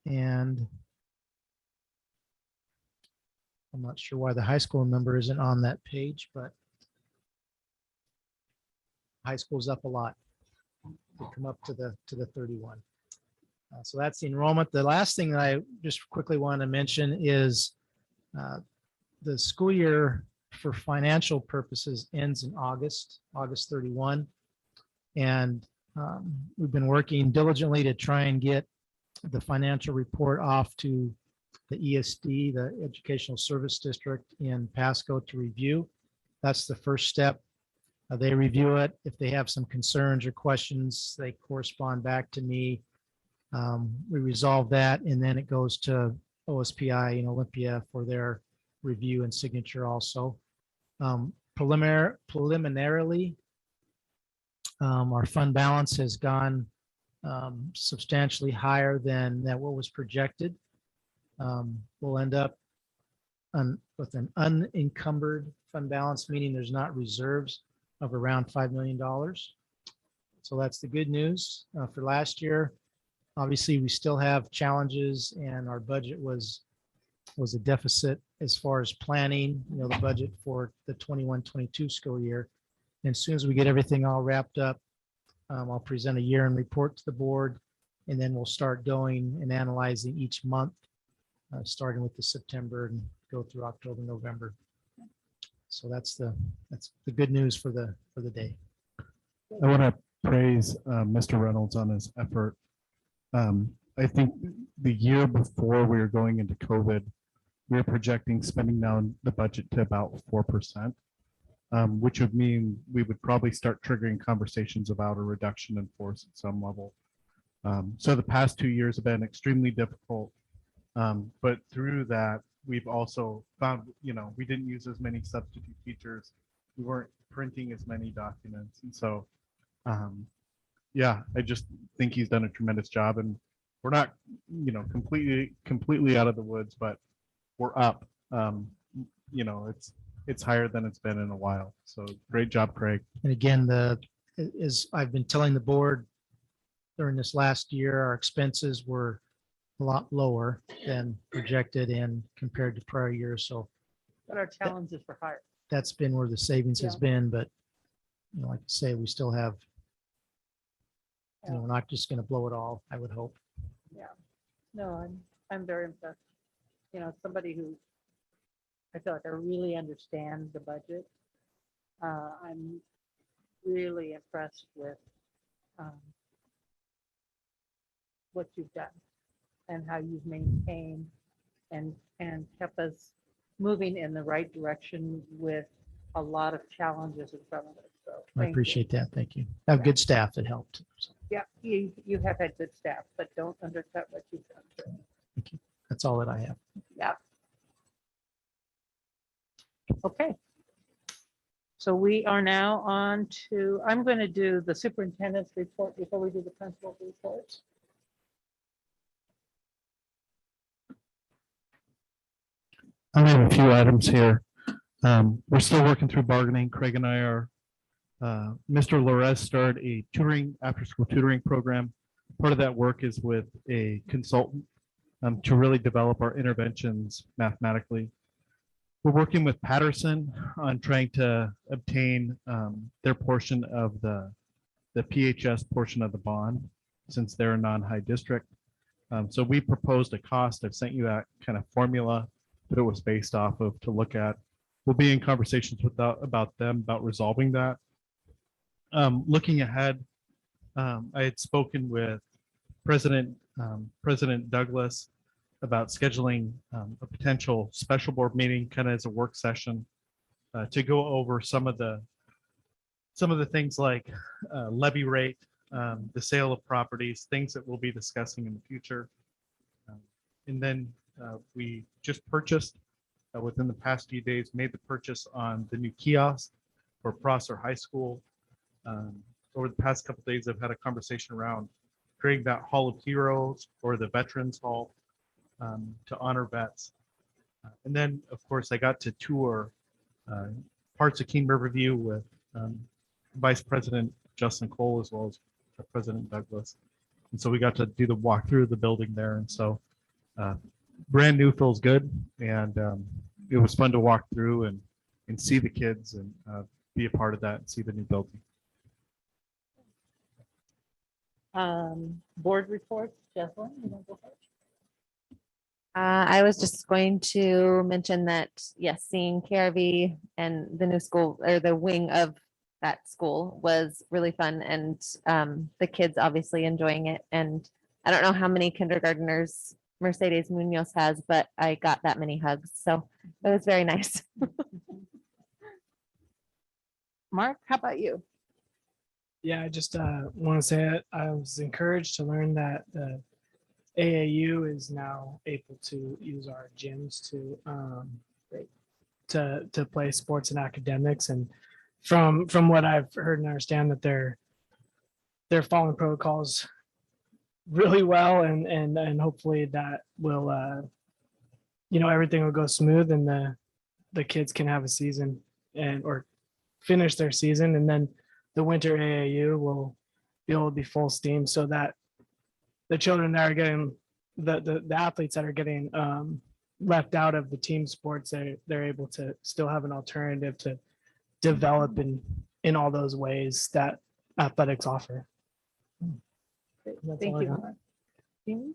and I'm not sure why the high school number isn't on that page, but high school's up a lot. To come up to the 31. So that's the enrollment. The last thing that I just quickly want to mention is the school year for financial purposes ends in August 31. And we've been working diligently to try and get the financial report off to the ESD, the Educational Service District in Pasco, to review. That's the first step. They review it. If they have some concerns or questions, they correspond back to me. We resolve that, and then it goes to OSPI in Olympia for their review and signature also. Preliminarily, our fund balance has gone substantially higher than what was projected. We'll end up with an unencumbered fund balance, meaning there's not reserves, of around $5 million. So that's the good news for last year. Obviously, we still have challenges, and our budget was a deficit as far as planning, the budget for the 21-22 school year. And as soon as we get everything all wrapped up, I'll present a year-end report to the board, and then we'll start going and analyzing each month, starting with the September and go through October, November. So that's the good news for the day. I want to praise Mr. Reynolds on his effort. I think the year before we were going into COVID, we were projecting spending down the budget to about 4%, which would mean we would probably start triggering conversations about a reduction in force at some level. So the past 2 years have been extremely difficult, but through that, we've also found, we didn't use as many substitute teachers. We weren't printing as many documents. And so, yeah, I just think he's done a tremendous job, and we're not, completely out of the woods, but we're up. It's higher than it's been in a while. So great job, Craig. And again, as I've been telling the board during this last year, our expenses were a lot lower than projected and compared to prior years. So But our challenges were higher. that's been where the savings has been. But like I say, we still have, we're not just going to blow it all, I would hope. Yeah. No, I'm very impressed. Somebody who I feel like I really understand the budget. I'm really impressed with what you've done and how you've maintained and kept us moving in the right direction with a lot of challenges in front of us. So I appreciate that. Thank you. I have good staff that helped. So, yeah, you have had good staff, but don't undercut what you've done. thank you. That's all that I have. Yeah. Okay. So we are now on to, I'm going to do the superintendent's report before we do the principal's reports. I have a few items here. We're still working through bargaining. Craig and I are, Mr. Lorez started a after-school tutoring program. Part of that work is with a consultant to really develop our interventions mathematically. We're working with Patterson on trying to obtain their portion of the PHS portion of the bond, since they're a non-high district. So we proposed a cost. I've sent you that kind of formula that it was based off of to look at. We'll be in conversations about them about resolving that. Looking ahead, I had spoken with President Douglas about scheduling a potential special board meeting, kind of as a work session, to go over some of the things like levy rate, the sale of properties, things that we'll be discussing in the future. And then we just purchased within the past few days, made the purchase on the new kiosk for Prosser High School. Over the past couple of days, I've had a conversation around creating that Hall of Heroes or the Veterans Hall to honor vets. And then, of course, I got to tour parts of Keene Riverview with Vice President Justin Cole, as well as President Douglas. And so we got to do the walkthrough of the building there. And so brand new feels good. And it was fun to walk through and see the kids and be a part of that and see the new building. Board reports, Jesselyn, you want to go first? I was just going to mention that, yes, seeing KRV and the new school or the wing of that school was really fun, and the kids obviously enjoying it. And I don't know how many kindergarteners Mercedes Munoz has, but I got that many hugs. So it was very nice. Mark, how about you? Yeah, I just want to say it. I was encouraged to learn that the AAU is now able to use our gyms to play sports and academics. And from what I've heard and understand, that they're following protocols really well, and hopefully that will everything will go smooth, and the kids can have a season or finish their season, and then the winter AAU will be able to be full steam, so that the children that are getting the athletes that are getting left out of the team sports, they're able to still have an alternative to develop in all those ways that athletics offer. That's Thank all I you, got. Mark. Jamie?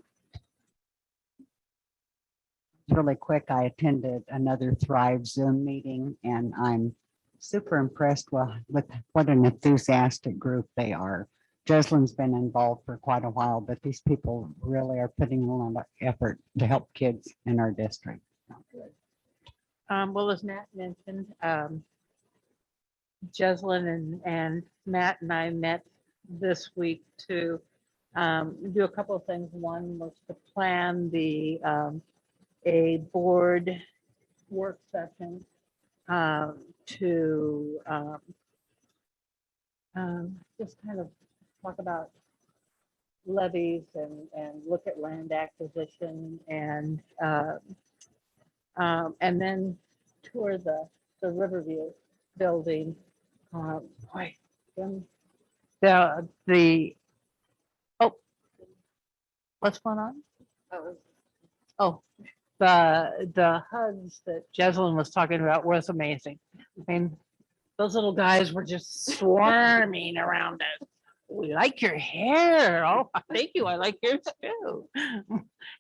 Really quick, I attended another Thrive Zoom meeting, and I'm super impressed with what an enthusiastic group they are. Jesselyn's been involved for quite a while, but these people really are putting a lot of effort to help kids in our district. Well, as Matt mentioned, Jesselyn and Matt and I met this week to do a couple of things. One was to plan a board work session to just kind of talk about levies and look at land acquisition and then tour the Riverview building. Boy, what's going on? Oh, the hugs that Jesselyn was talking about was amazing. I mean, those little guys were just swarming around us. We like your hair. Oh, thank you. I like yours too.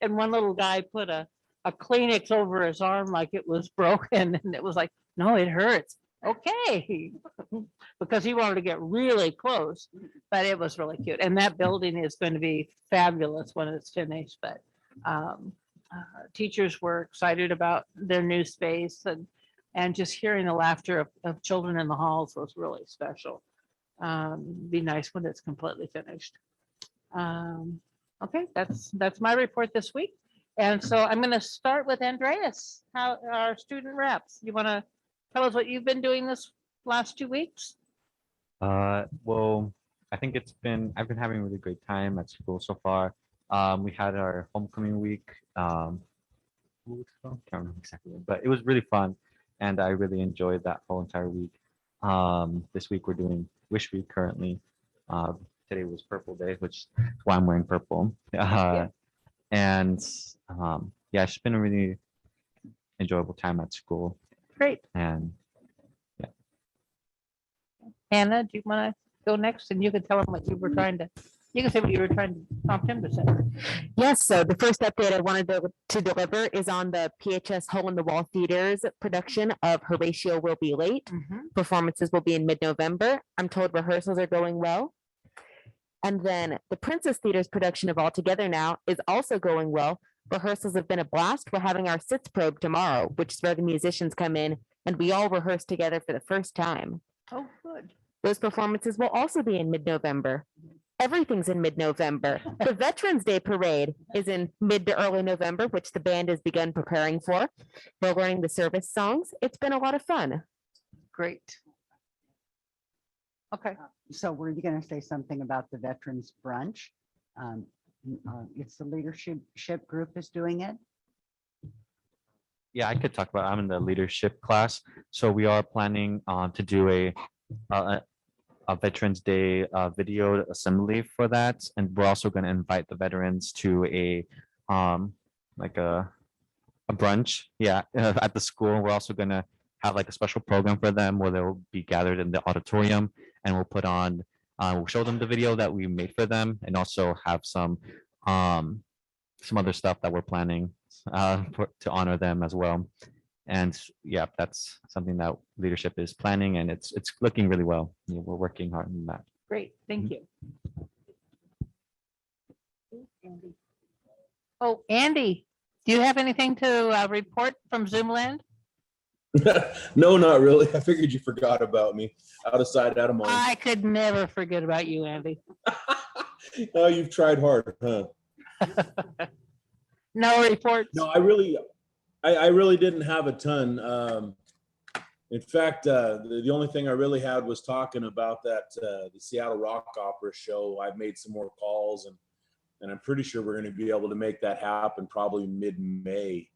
And one little guy put a Kleenex over his arm like it was broken. And it was like, no, it hurts. Okay. Because he wanted to get really close, but it was really cute. And that building is going to be fabulous when it's finished. But teachers were excited about their new space, and just hearing the laughter of children in the halls was really special. Be nice when it's completely finished. Okay, that's my report this week. And so I'm going to start with Andreas, our student reps. You want to tell us what you've been doing this last 2 weeks? Well, I think I've been having a really great time at school so far. We had our homecoming week. 2 weeks ago? Can't remember exactly, but it was really fun, and I really enjoyed that whole entire week. This week we're doing Wish Week currently. Today was Purple Day, which is why I'm wearing purple. And yeah, it's been a really enjoyable time at school. Great. And Hannah, do you want to go next? And you can tell them what you were trying to, you can say what you were trying to prompt him to say. Yes, so the first update I wanted to deliver is on the PHS Hole in the Wall Theater's production of Horatio Will Be Late. Performances will be in mid-November. I'm told rehearsals are going well. And then the Princess Theater's production of All Together Now is also going well. Rehearsals have been a blast. We're having our sits probe tomorrow, which is where the musicians come in and we all rehearse together for the first time. Oh, good. Those performances will also be in mid-November. Everything's in mid-November. The Veterans Day Parade is in mid to early November, which the band has begun preparing for. We're learning the service songs. It's been a lot of fun. Great. Okay. So were you going to say something about the Veterans Brunch? It's the leadership group is doing it. yeah, I could talk about, I'm in the leadership class. So we are planning to do a Veterans Day video assembly for that. And we're also going to invite the veterans to a brunch, at the school. We're also going to have like a special program for them where they'll be gathered in the auditorium, and we'll put on We'll show them the video that we made for them and also have some other stuff that we're planning to honor them as well. And yeah, that's something that leadership is planning, and it's looking really well. We're working hard on that. Great, thank you. Andy. Oh, Andy, do you have anything to report from Zoom land? No, not really. I figured you forgot about me. Out of sight, out of mind. I could never forget about you, Andy. Oh, you've tried hard, huh? No reports. No, I really didn't have a ton. In fact, the only thing I really had was talking about that the Seattle Rock Opera show. I've made some more calls, and I'm pretty sure we're going to be able to make that happen probably mid-May.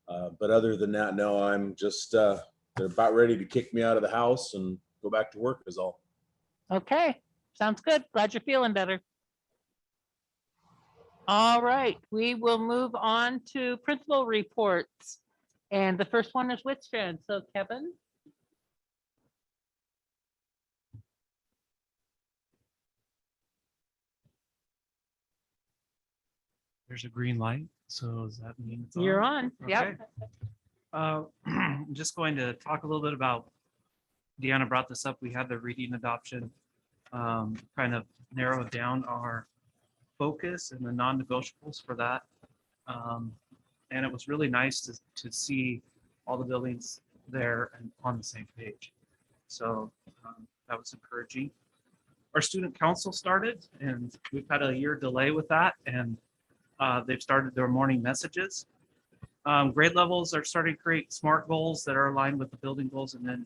But other than that, no, I'm just they're about ready to kick me out of the house and go back to work is all. Okay, sounds good. Glad you're feeling better. All right, we will move on to principal reports. And the first one is Whitstrand. So Kevin. There's a green light, so does that mean it's You're on? Yep. I'm just going to talk a little bit about, Deanna brought this up, we had the reading adoption, kind of narrow down our focus and the non-negotiables for that. And it was really nice to see all the buildings there and on the same page. So that was encouraging. Our student council started, and we've had a year delay with that, and they've started their morning messages. Grade levels are starting to create SMART goals that are aligned with the building goals, and then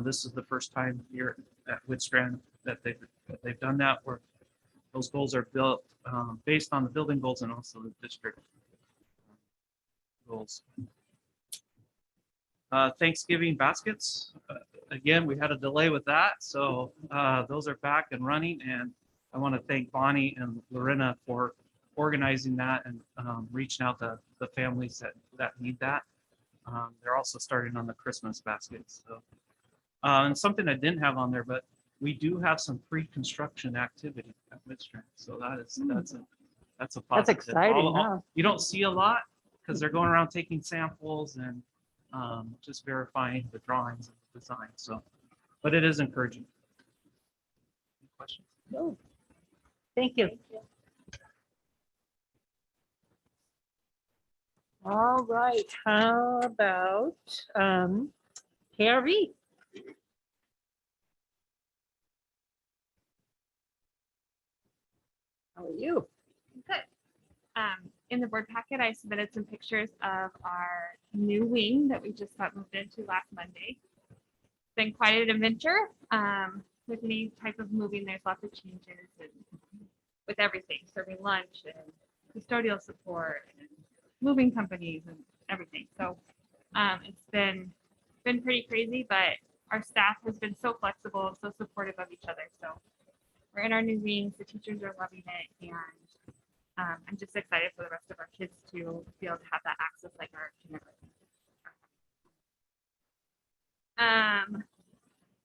this is the first time here at Whitstrand that they've done that, where those goals are built based on the building goals and also the district goals. Thanksgiving baskets, again, we had a delay with that, so those are back and running, and I want to thank Bonnie and Lorena for organizing that and reaching out to the families that need that. They're also starting on the Christmas baskets. So, and something I didn't have on there, but we do have some pre-construction activity at Midstrand. So that's a positive. That's exciting, huh? You don't see a lot because they're going around taking samples and just verifying the drawings and the design. So, but it is encouraging. Any questions? No. Thank you. All right, how about KRV? How are you? Good. In the board packet, I submitted some pictures of our new wing that we just got moved into last Monday. It's been quite an adventure. With any type of moving, there's lots of changes and with everything, serving lunch and custodial support and moving companies and everything. So it's been pretty crazy, but our staff has been so flexible and so supportive of each other. So we're in our new wings, the teachers are loving it, and I'm just excited for the rest of our kids to be able to have that access like our kindergarten.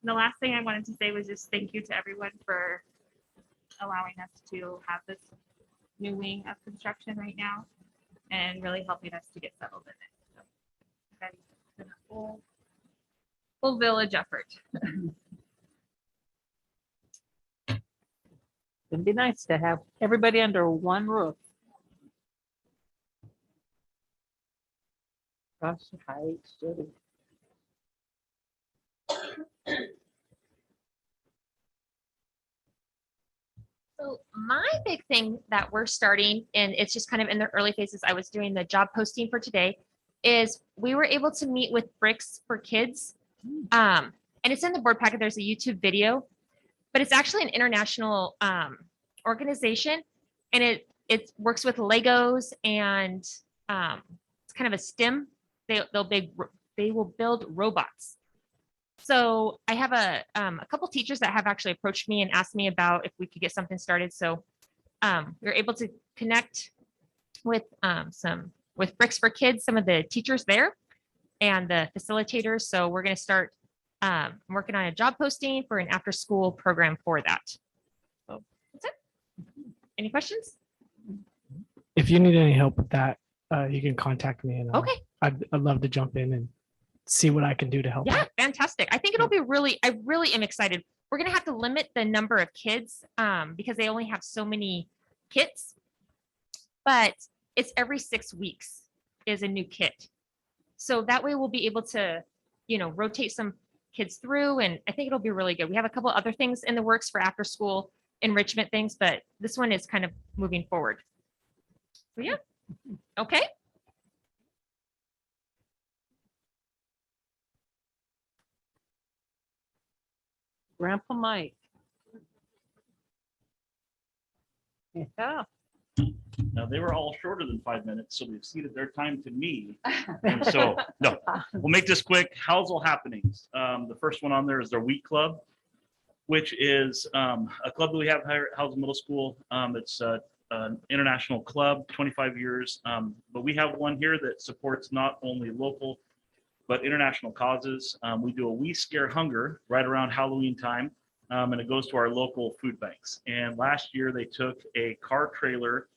The last thing I wanted to say was just thank you to everyone for allowing us to have this new wing of construction right now and really helping us to get settled in it. So it's been a full village effort. It'd be nice to have everybody under one roof. Gosh, Heights, Jody. So my big thing that we're starting, and it's just kind of in the early phases, I was doing the job posting for today, is we were able to meet with Bricks for Kids. And it's in the board packet, there's a YouTube video, but it's actually an international organization, and it works with Legos, and it's kind of a STEM. They will build robots. So I have a couple teachers that have actually approached me and asked me about if we could get something started. So we were able to connect with Bricks for Kids, some of the teachers there and the facilitators. So we're going to start working on a job posting for an after-school program for that. Any questions? If you need any help with that, you can contact me and Okay. I'd love to jump in and see what I can do to help. Yeah, out. fantastic. I think it'll be I really am excited. We're gonna have to limit the number of kids because they only have so many kits. But it's every 6 weeks is a new kit. So that way we'll be able to, rotate some kids through, and I think it'll be really good. We have a couple other things in the works for after school enrichment things, but this one is kind of moving forward. So yeah. Okay. Grandpa Mike. Yeah. Now, they were all shorter than 5 minutes, so they've ceded their time to me. And so, no, we'll make this quick. Housel happenings. The first one on there is their Wheat Club, which is a club that we have here at Housel Middle School. It's an international club, 25 years. But we have one here that supports not only local, but international causes. We do a We Scare Hunger right around Halloween time. And it goes to our local food banks. And last year they took a car trailer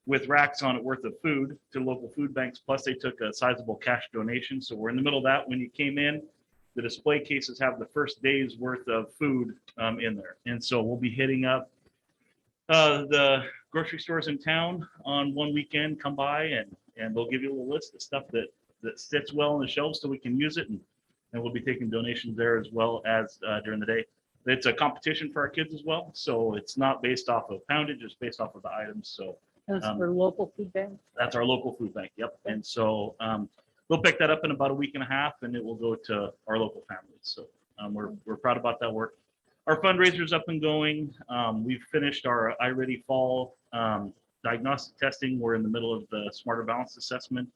with racks on it worth of food to local food banks. Plus they took a sizable cash donation. So we're in the middle of that. When you came in, the display cases have the first day's worth of food in there. And so we'll be hitting up the grocery stores in town on one weekend. Come by and they'll give you a little list of stuff that sits well on the shelves so we can use it. And we'll be taking donations there as well as during the day. It's a competition for our kids as well. So it's not based off of poundage, it's based off of the items. So That's for local food bank. that's our local food bank. Yep. And so we'll pick that up in about a week and a half and it will go to our local families. So we're proud about that work. Our fundraiser's up and going. We've finished our iReady Fall diagnostic testing. We're in the middle of the Smarter Balanced Assessment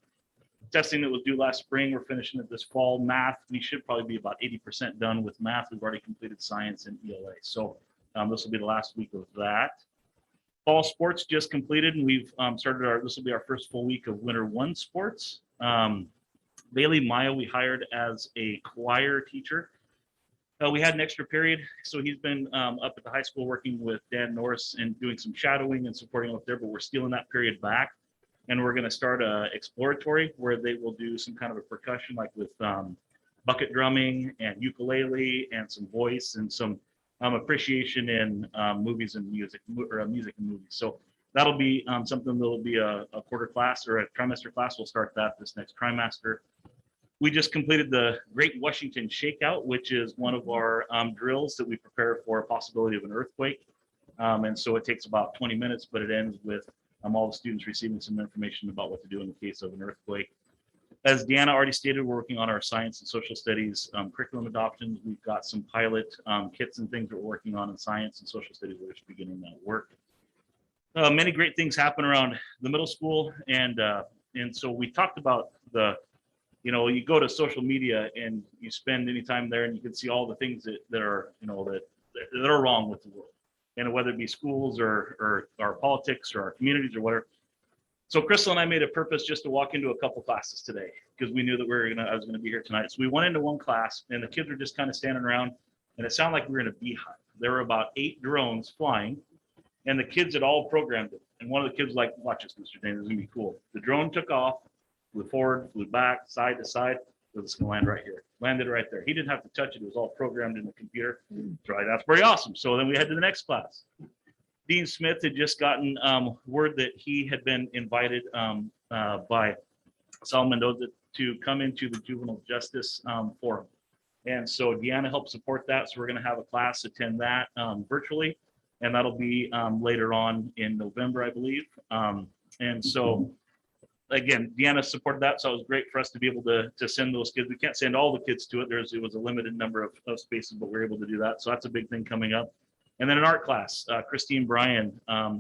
testing that was due last spring. We're finishing it this fall. Math, we should probably be about 80% done with math. We've already completed science and ELA. So this will be the last week of that. Fall sports just completed and we've started this will be our first full week of Winter 1 sports. Bailey Maya, we hired as a choir teacher. We had an extra period, so he's been up at the high school working with Dan Norris and doing some shadowing and supporting him up there, but we're stealing that period back. And we're going to start a exploratory where they will do some kind of a percussion, like with bucket drumming and ukulele and some voice and some appreciation in movies and music, or music and movies. So that'll be something that'll be a quarter class or a trimester class. We'll start that this next trimester. We just completed the Great Washington Shakeout, which is one of our drills that we prepare for a possibility of an earthquake. And so it takes about 20 minutes, but it ends with all the students receiving some information about what to do in the case of an earthquake. As Deanna already stated, we're working on our science and social studies curriculum adoptions. We've got some pilot kits and things that we're working on in science and social studies. We're just beginning that work. Many great things happen around the middle school. And so we talked about you go to social media and you spend any time there and you can see all the things that are wrong with the world. And whether it be schools or our politics or our communities or whatever. So Crystal and I made a purpose just to walk into a couple classes today because we knew that I was gonna be here tonight. So we went into one class and the kids were just kind of standing around and it sounded like we were in a beehive. There were about 8 drones flying and the kids had all programmed it. And one of the kids was like, watch this, Mr. Dane, this is gonna be cool. The drone took off, flew forward, flew back, side to side. It's gonna land right here. Landed right there. He didn't have to touch it. It was all programmed in the computer. Right, that's pretty awesome. So then we head to the next class. Dean Smith had just gotten word that he had been invited by Sal Mendoza to come into the Juvenile Justice Forum. And so Deanna helped support that. So we're gonna have a class attend that virtually. And that'll be later on in November, I believe. And so again, Deanna supported that, so it was great for us to be able to send those kids. We can't send all the kids to it. It was a limited number of spaces, but we're able to do that. So that's a big thing coming up. And then an art class, Christine Bryan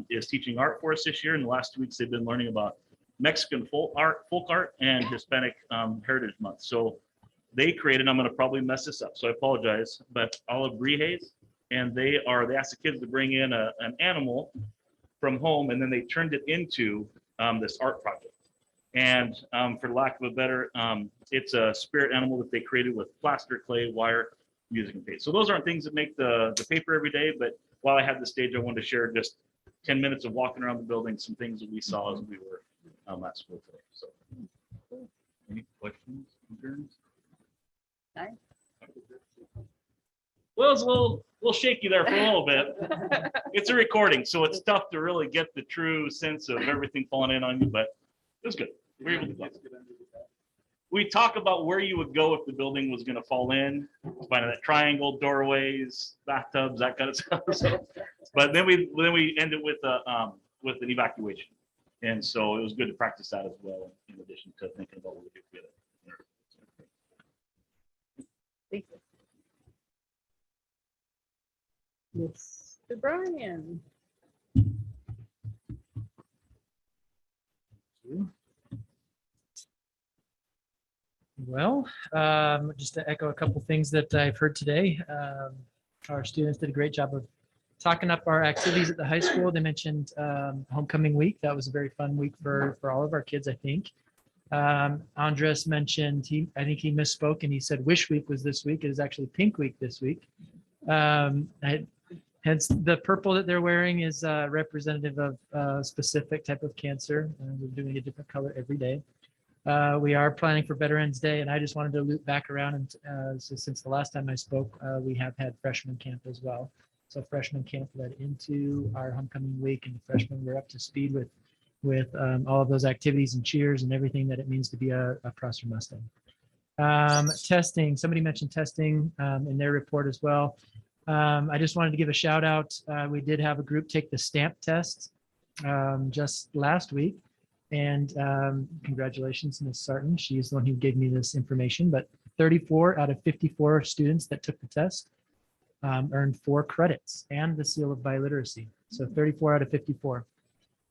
is teaching art for us this year. In the last 2 weeks, they've been learning about Mexican folk art and Hispanic Heritage Month. So they created, I'm going to probably mess this up, so I apologize, but Olive Brijes, and they asked the kids to bring in an animal from home, and then they turned it into this art project. And for lack of a better, it's a spirit animal that they created with plaster, clay, wire, music, and paint. So those aren't things that make the paper every day, but while I had the stage, I wanted to share just 10 minutes of walking around the building, some things that we saw as we were at school today. So, any questions, concerns? Nice. Well, it's a little shaky there for a little bit. It's a recording, so it's tough to really get the true sense of everything falling in on you, but it was good. We were able to do it. We talk about where you would go if the building was going to fall in, finding that triangle, doorways, bathtubs, that kind of stuff. So, but then we ended with an evacuation, and so it was good to practice that as well, in addition to thinking about what we could get. Mr. Brian. Well, just to echo a couple things that I've heard today, our students did a great job of talking up our activities at the high school. They mentioned homecoming week. That was a very fun week for all of our kids, I think. Andres mentioned, I think he misspoke and he said Wish Week was this week. It is actually Pink Week this week. Hence, the purple that they're wearing is representative of a specific type of cancer. We're doing a different color every day. We are planning for Veterans Day, and I just wanted to loop back around. And so since the last time I spoke, we have had freshman camp as well. So freshman camp led into our homecoming week, and the freshmen were up to speed with all of those activities and cheers and everything that it means to be a Prosser Mustang. Testing, somebody mentioned testing in their report as well. I just wanted to give a shout out. We did have a group take the stamp test just last week. And congratulations, Ms. Sarton. She's the one who gave me this information. But 34 out of 54 students that took the test earned 4 credits and the seal of biliteracy. So 34 out of 54.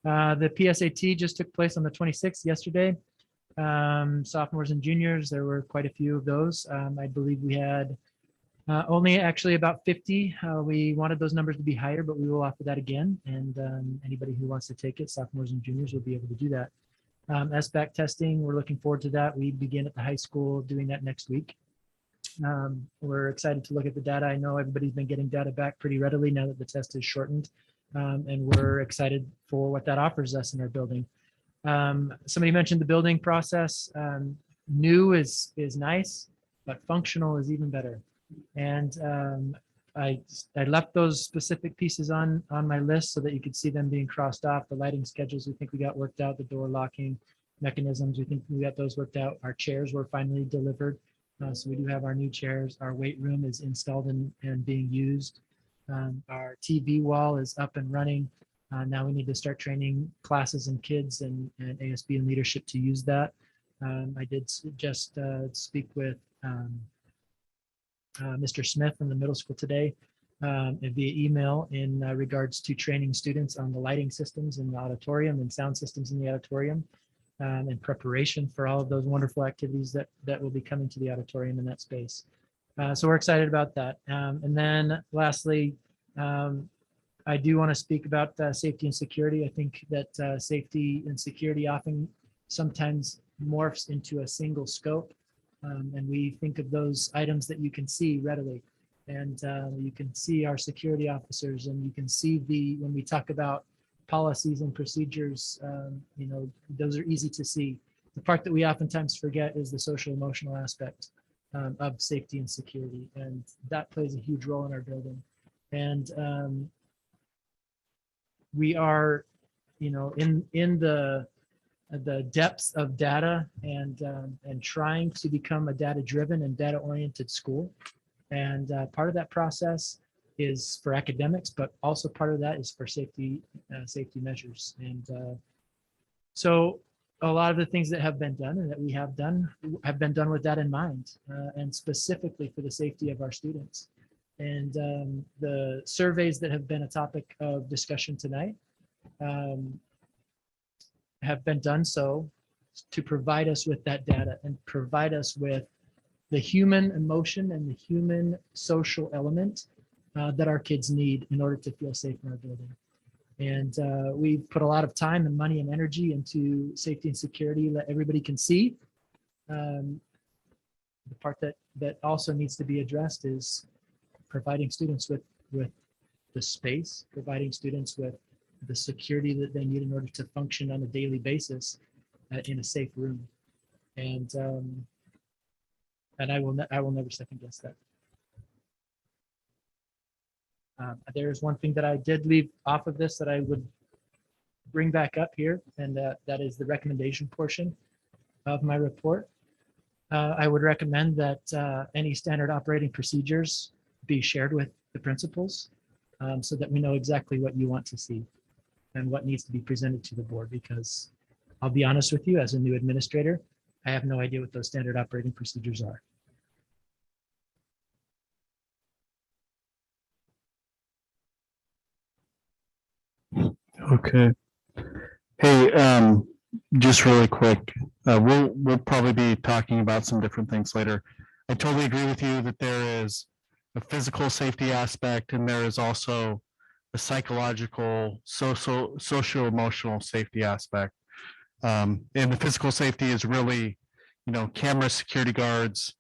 The PSAT just took place on the 26th yesterday. Sophomores and juniors, there were quite a few of those. I believe we had only actually about 50. We wanted those numbers to be higher, but we will offer that again. And anybody who wants to take it, sophomores and juniors, will be able to do that. SBAC testing, we're looking forward to that. We begin at the high school doing that next week. We're excited to look at the data. I know everybody's been getting data back pretty readily now that the test is shortened. And we're excited for what that offers us in our building. Somebody mentioned the building process. New is nice, but functional is even better. And I left those specific pieces on my list so that you could see them being crossed off. The lighting schedules, we think we got worked out. The door locking mechanisms, we think we got those worked out. Our chairs were finally delivered. So we do have our new chairs. Our weight room is installed and being used. Our TV wall is up and running. Now we need to start training classes and kids and ASB and leadership to use that. I did just speak with Mr. Smith from the middle school today via email in regards to training students on the lighting systems in the auditorium and sound systems in the auditorium in preparation for all of those wonderful activities that will be coming to the auditorium in that space. So we're excited about that. And then lastly, I do want to speak about safety and security. I think that safety and security often sometimes morphs into a single scope. And we think of those items that you can see readily. And you can see our security officers, and you can see when we talk about policies and procedures, those are easy to see. The part that we oftentimes forget is the social emotional aspect of safety and security. And that plays a huge role in our building. And we are, in the depths of data and trying to become a data-driven and data-oriented school. And part of that process is for academics, but also part of that is for safety measures. And so a lot of the things that have been done and that we have been done with that in mind, and specifically for the safety of our students. And the surveys that have been a topic of discussion tonight have been done so to provide us with that data and provide us with the human emotion and the human social element that our kids need in order to feel safe in our building. And we've put a lot of time and money and energy into safety and security that everybody can see. The part that also needs to be addressed is providing students with the space, providing students with the security that they need in order to function on a daily basis in a safe room. And I will never second guess that. There is one thing that I did leave off of this that I would bring back up here, and that is the recommendation portion of my report. I would recommend that any standard operating procedures be shared with the principals so that we know exactly what you want to see and what needs to be presented to the board, because I'll be honest with you, as a new administrator, I have no idea what those standard operating procedures are. Okay. Hey, just really quick, we'll probably be talking about some different things later. I totally agree with you that there is a physical safety aspect and there is also a psychological, socio-emotional safety aspect. And the physical safety is really, camera security guards.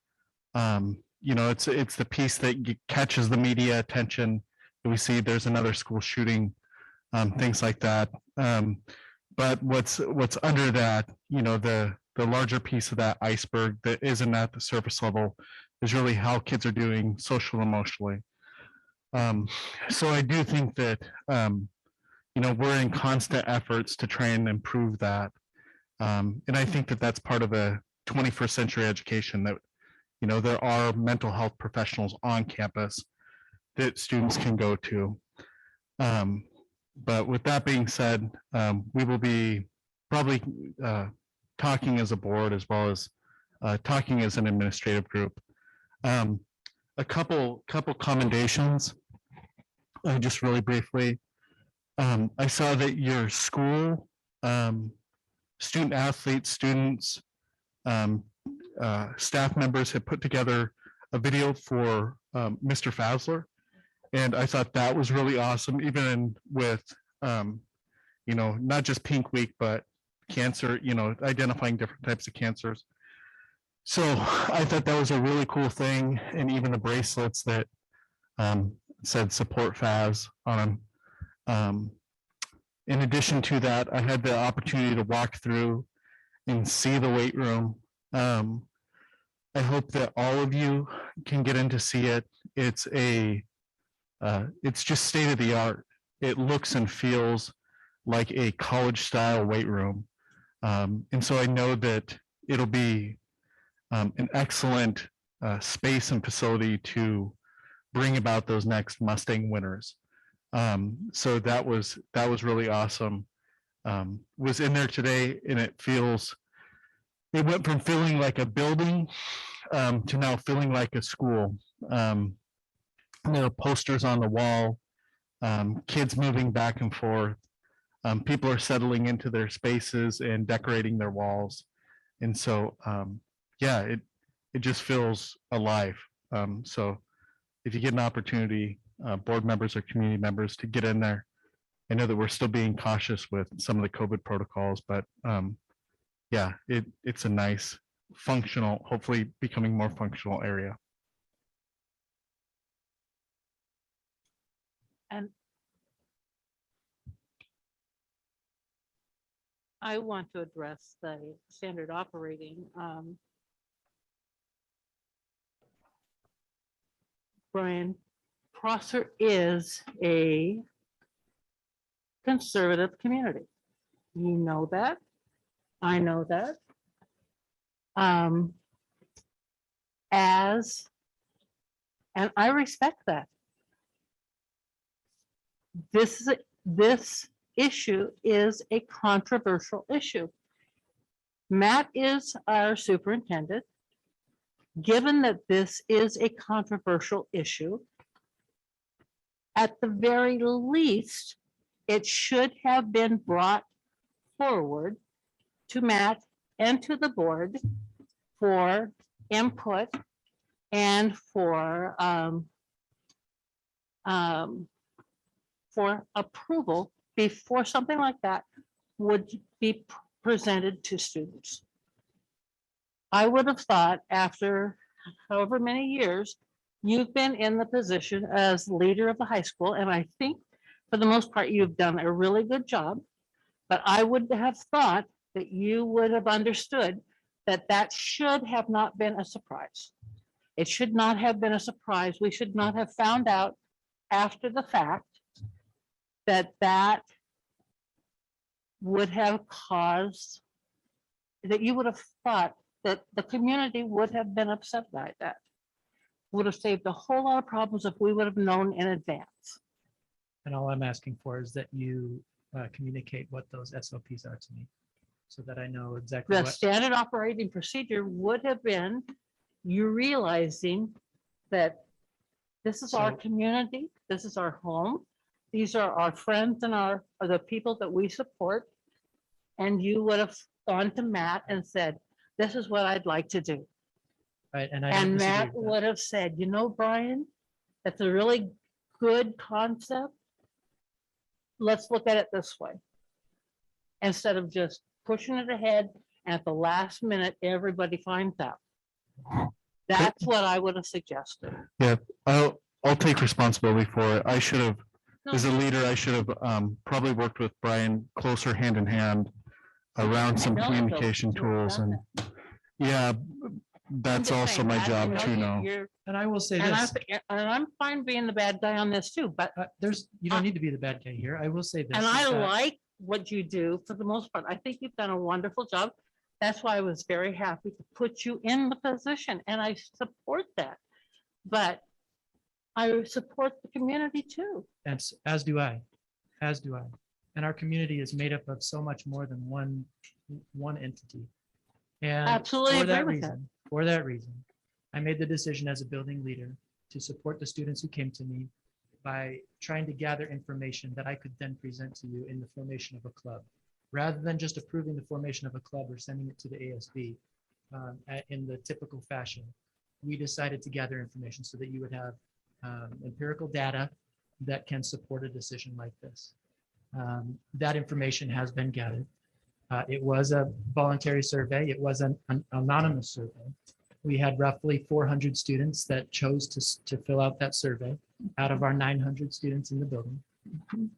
It's the piece that catches the media attention. We see there's another school shooting, things like that. But what's under that, the larger piece of that iceberg that isn't at the surface level is really how kids are doing social emotionally. So I do think that, we're in constant efforts to try and improve that. And I think that that's part of a 21st century education that, there are mental health professionals on campus that students can go to. But with that being said, we will be probably talking as a board as well as talking as an administrative group. A couple commendations, just really briefly. I saw that your school, student athletes, students, staff members had put together a video for Mr. Fazler. And I thought that was really awesome, even with, not just Pink Week, but cancer, identifying different types of cancers. So I thought that was a really cool thing. And even the bracelets that said support Faz on them. In addition to that, I had the opportunity to walk through and see the weight room. I hope that all of you can get in to see it. It's just state of the art. It looks and feels like a college style weight room. And so I know that it'll be an excellent space and facility to bring about those next Mustang winners. So that was really awesome. Was in there today and it went from feeling like a building to now feeling like a school. Posters on the wall, kids moving back and forth. People are settling into their spaces and decorating their walls. And so, it just feels alive. So if you get an opportunity, board members or community members to get in there, I know that we're still being cautious with some of the COVID protocols, but it's a nice functional, hopefully becoming more functional area. And I want to address the standard operating. Brian, Prosser is a conservative community. You know that. I know that. And I respect that. This issue is a controversial issue. Matt is our superintendent. Given that this is a controversial issue, at the very least, it should have been brought forward to Matt and to the board for input and for approval before something like that would be presented to students. I would have thought after however many years you've been in the position as leader of the high school, and I think for the most part, you've done a really good job. But I would have thought that you would have understood that that should have not been a surprise. It should not have been a surprise. We should not have found out after the fact that that would have caused, that you would have thought that the community would have been upset by that. Would have saved a whole lot of problems if we would have known in advance. And all I'm asking for is that you communicate what those SOPs are to me, so that I know exactly The what. standard operating procedure would have been you realizing that this is our So- community, this is our home, these are our friends and are the people that we support. And you would have gone to Matt and said, this is what I'd like to do. Right, and I don't And disagree Matt with that. would have said, you know, Brian, that's a really good concept. Let's look at it this way. Instead of just pushing it ahead and at the last minute, everybody finds out. That's what I would have suggested. Yeah, I'll take responsibility for it. I should have, as a No. leader, I should have probably worked with Brian closer hand in hand around some know those communication two have tools done and, yeah, that's just also saying, my Matt, job you to know. you're- And I will say And this, I'm fine being the bad guy on this too, but, you don't need to be the bad guy here. I will say this. and is I that- like what you do for the most part. I think you've done a wonderful job. That's why I was very happy to put you in the position and I support that. But I support the community too. As do I, as do I. And our community is made up of so much more than one entity. And Absolutely for that agree with that. reason, for that reason, I made the decision as a building leader to support the students who came to me by trying to gather information that I could then present to you in the formation of a club. Rather than just approving the formation of a club or sending it to the ASB in the typical fashion, we decided to gather information so that you would have empirical data that can support a decision like this. That information has been gathered. It was a voluntary survey. It was an anonymous survey. We had roughly 400 students that chose to fill out that survey out of our 900 students in the building.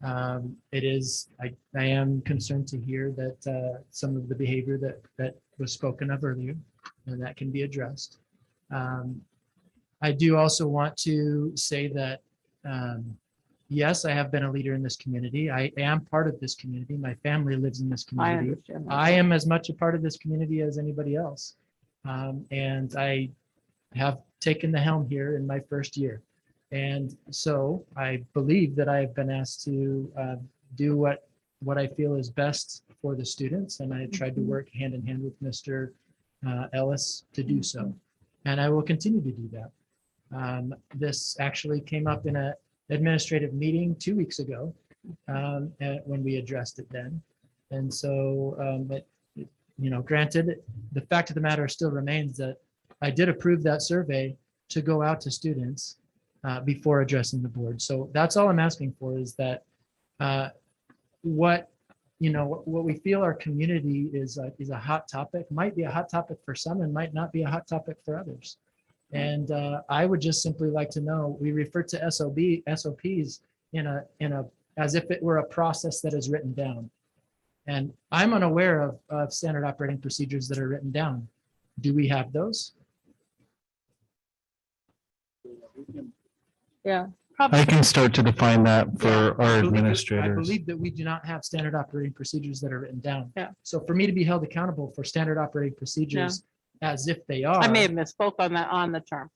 I am concerned to hear that some of the behavior that was spoken of earlier, and that can be addressed. I do also want to say that, yes, I have been a leader in this community. I am part of this community. My family lives in this community. understand that. I am as much a part of this community as anybody else. And I have taken the helm here in my first year. And so I believe that I've been asked to do what I feel is best for the students. And I tried to work hand in hand with Mr. Ellis to do so. And I will continue to do that. This actually came up in an administrative meeting 2 weeks ago when we addressed it then. And so, granted, the fact of the matter still remains that I did approve that survey to go out to students before addressing the board. So that's all I'm asking for is that what we feel our community is a hot topic, might be a hot topic for some and might not be a hot topic for others. And I would just simply like to know, we refer to SOPs as if it were a process that is written down. And I'm unaware of standard operating procedures that are written down. Do we have those? Yeah. I can start to define that for our I believe that- I administrators. believe that we do not have standard operating procedures that are written down. Yeah. So for me to be held accountable for standard operating procedures as if they are. I may have misspoke on the term,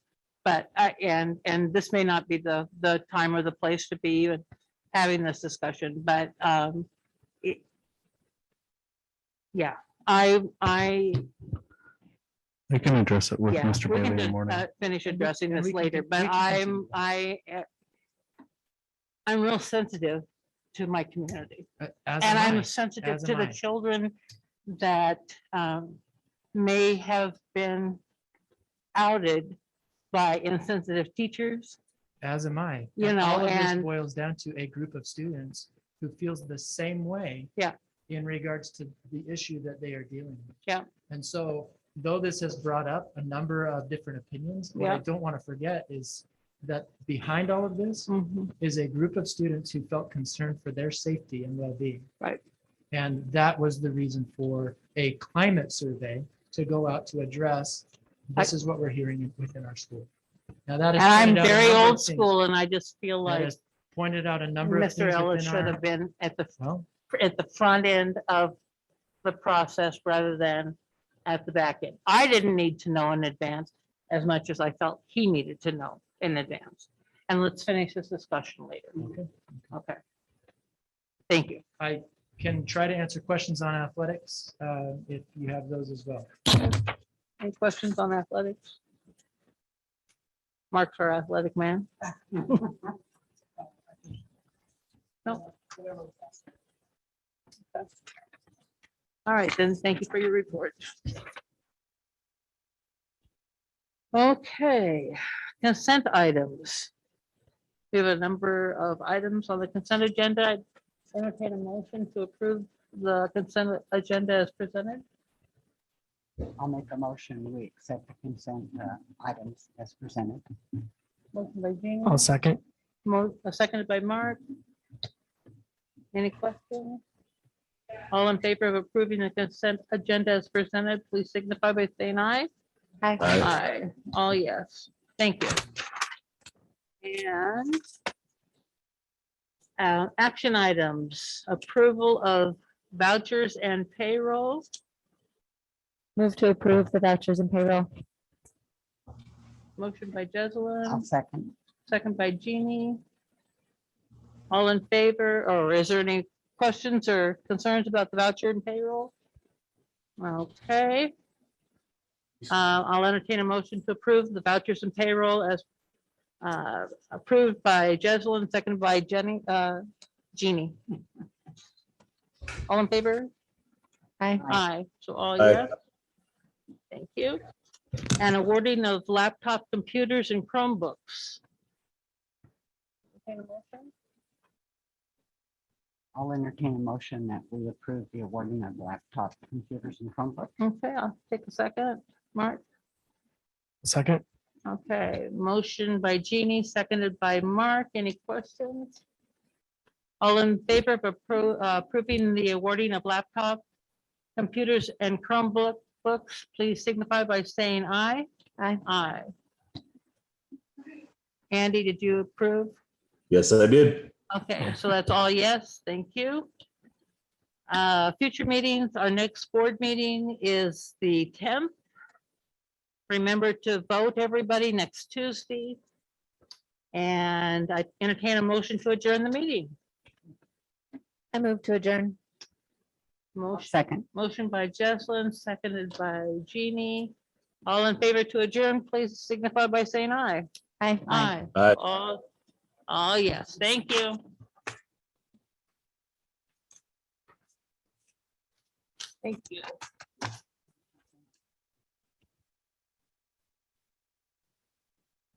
but and this may not be the time or the place to be even having this discussion, but yeah, I can address it with yeah, Mr. we Bailey can in the just morning. finish addressing and this we can later, con- but we can continue. I'm real sensitive to my community. As And am I. I'm sensitive As to am the I. children that may have been outed by insensitive teachers. As am I. You And know, all of this and- boils down to a group of students who feels the same way. Yeah. In regards to the issue that they are dealing with. Yeah. And so, though this has brought up a number of different opinions, what I Yeah. don't want to forget is that behind all of this is a group of students who felt concerned for their safety and well-being. Right. And that was the reason for a climate survey to go out to address, this is what we're hearing within our school. Now that is. And I'm pointed out a very number of old things. school and I just feel That like has pointed out a number of Mr. things Ellis within should our, have been at the well, front end of the process rather than at the back end. I didn't need to know in advance as much as I felt he needed to know in advance. And let's finish this discussion later. okay. Okay. Thank you. I can try to answer questions on athletics if you have those as well. Any questions on athletics? Mark's our athletic man. No. All right, then, thank you for your report. Okay, consent items. We have a number of items on the consent agenda. I'd entertain a motion to approve the consent agenda as presented. I'll make a motion. We accept the consent items as presented. Motion by Jean. I'll second. Seconded by Mark. Any questions? All in favor of approving the consent agenda as presented, please signify by saying aye. Aye. Aye. All yes. Thank you. And action items, approval of vouchers and payroll. Move to approve the vouchers and payroll. Motion by I'll Jesalyn, second. second by Jeannie. All in favor, or is there any questions or concerns about the voucher and payroll? Okay. I'll entertain a motion to approve the vouchers and payroll as approved by Jesalyn, seconded by Jeannie. All in favor? Aye. Aye. So all Aye. yes. Thank you. And awarding of laptop computers and Chromebooks. Entertain a motion? I'll entertain a motion that we approve the awarding of laptop computers and Chromebooks. Okay, I'll take a second. Mark? Second. Okay, motion by Jeannie, seconded by Mark. Any questions? All in favor of approving the awarding of laptop computers and Chromebook books, please signify by saying aye. Aye. Aye. Andy, did you approve? Yes, I did. Okay, so that's all yes, thank you. Future meetings, our next board meeting is the 10th. Remember to vote, everybody, next Tuesday. And I entertain a motion to adjourn the meeting. I move to adjourn. Motion, Second. motion by Jesalyn, seconded by Jeannie. All in favor to adjourn, please signify by saying aye. Aye. Aye. Aye. All yes, thank you. Thank you.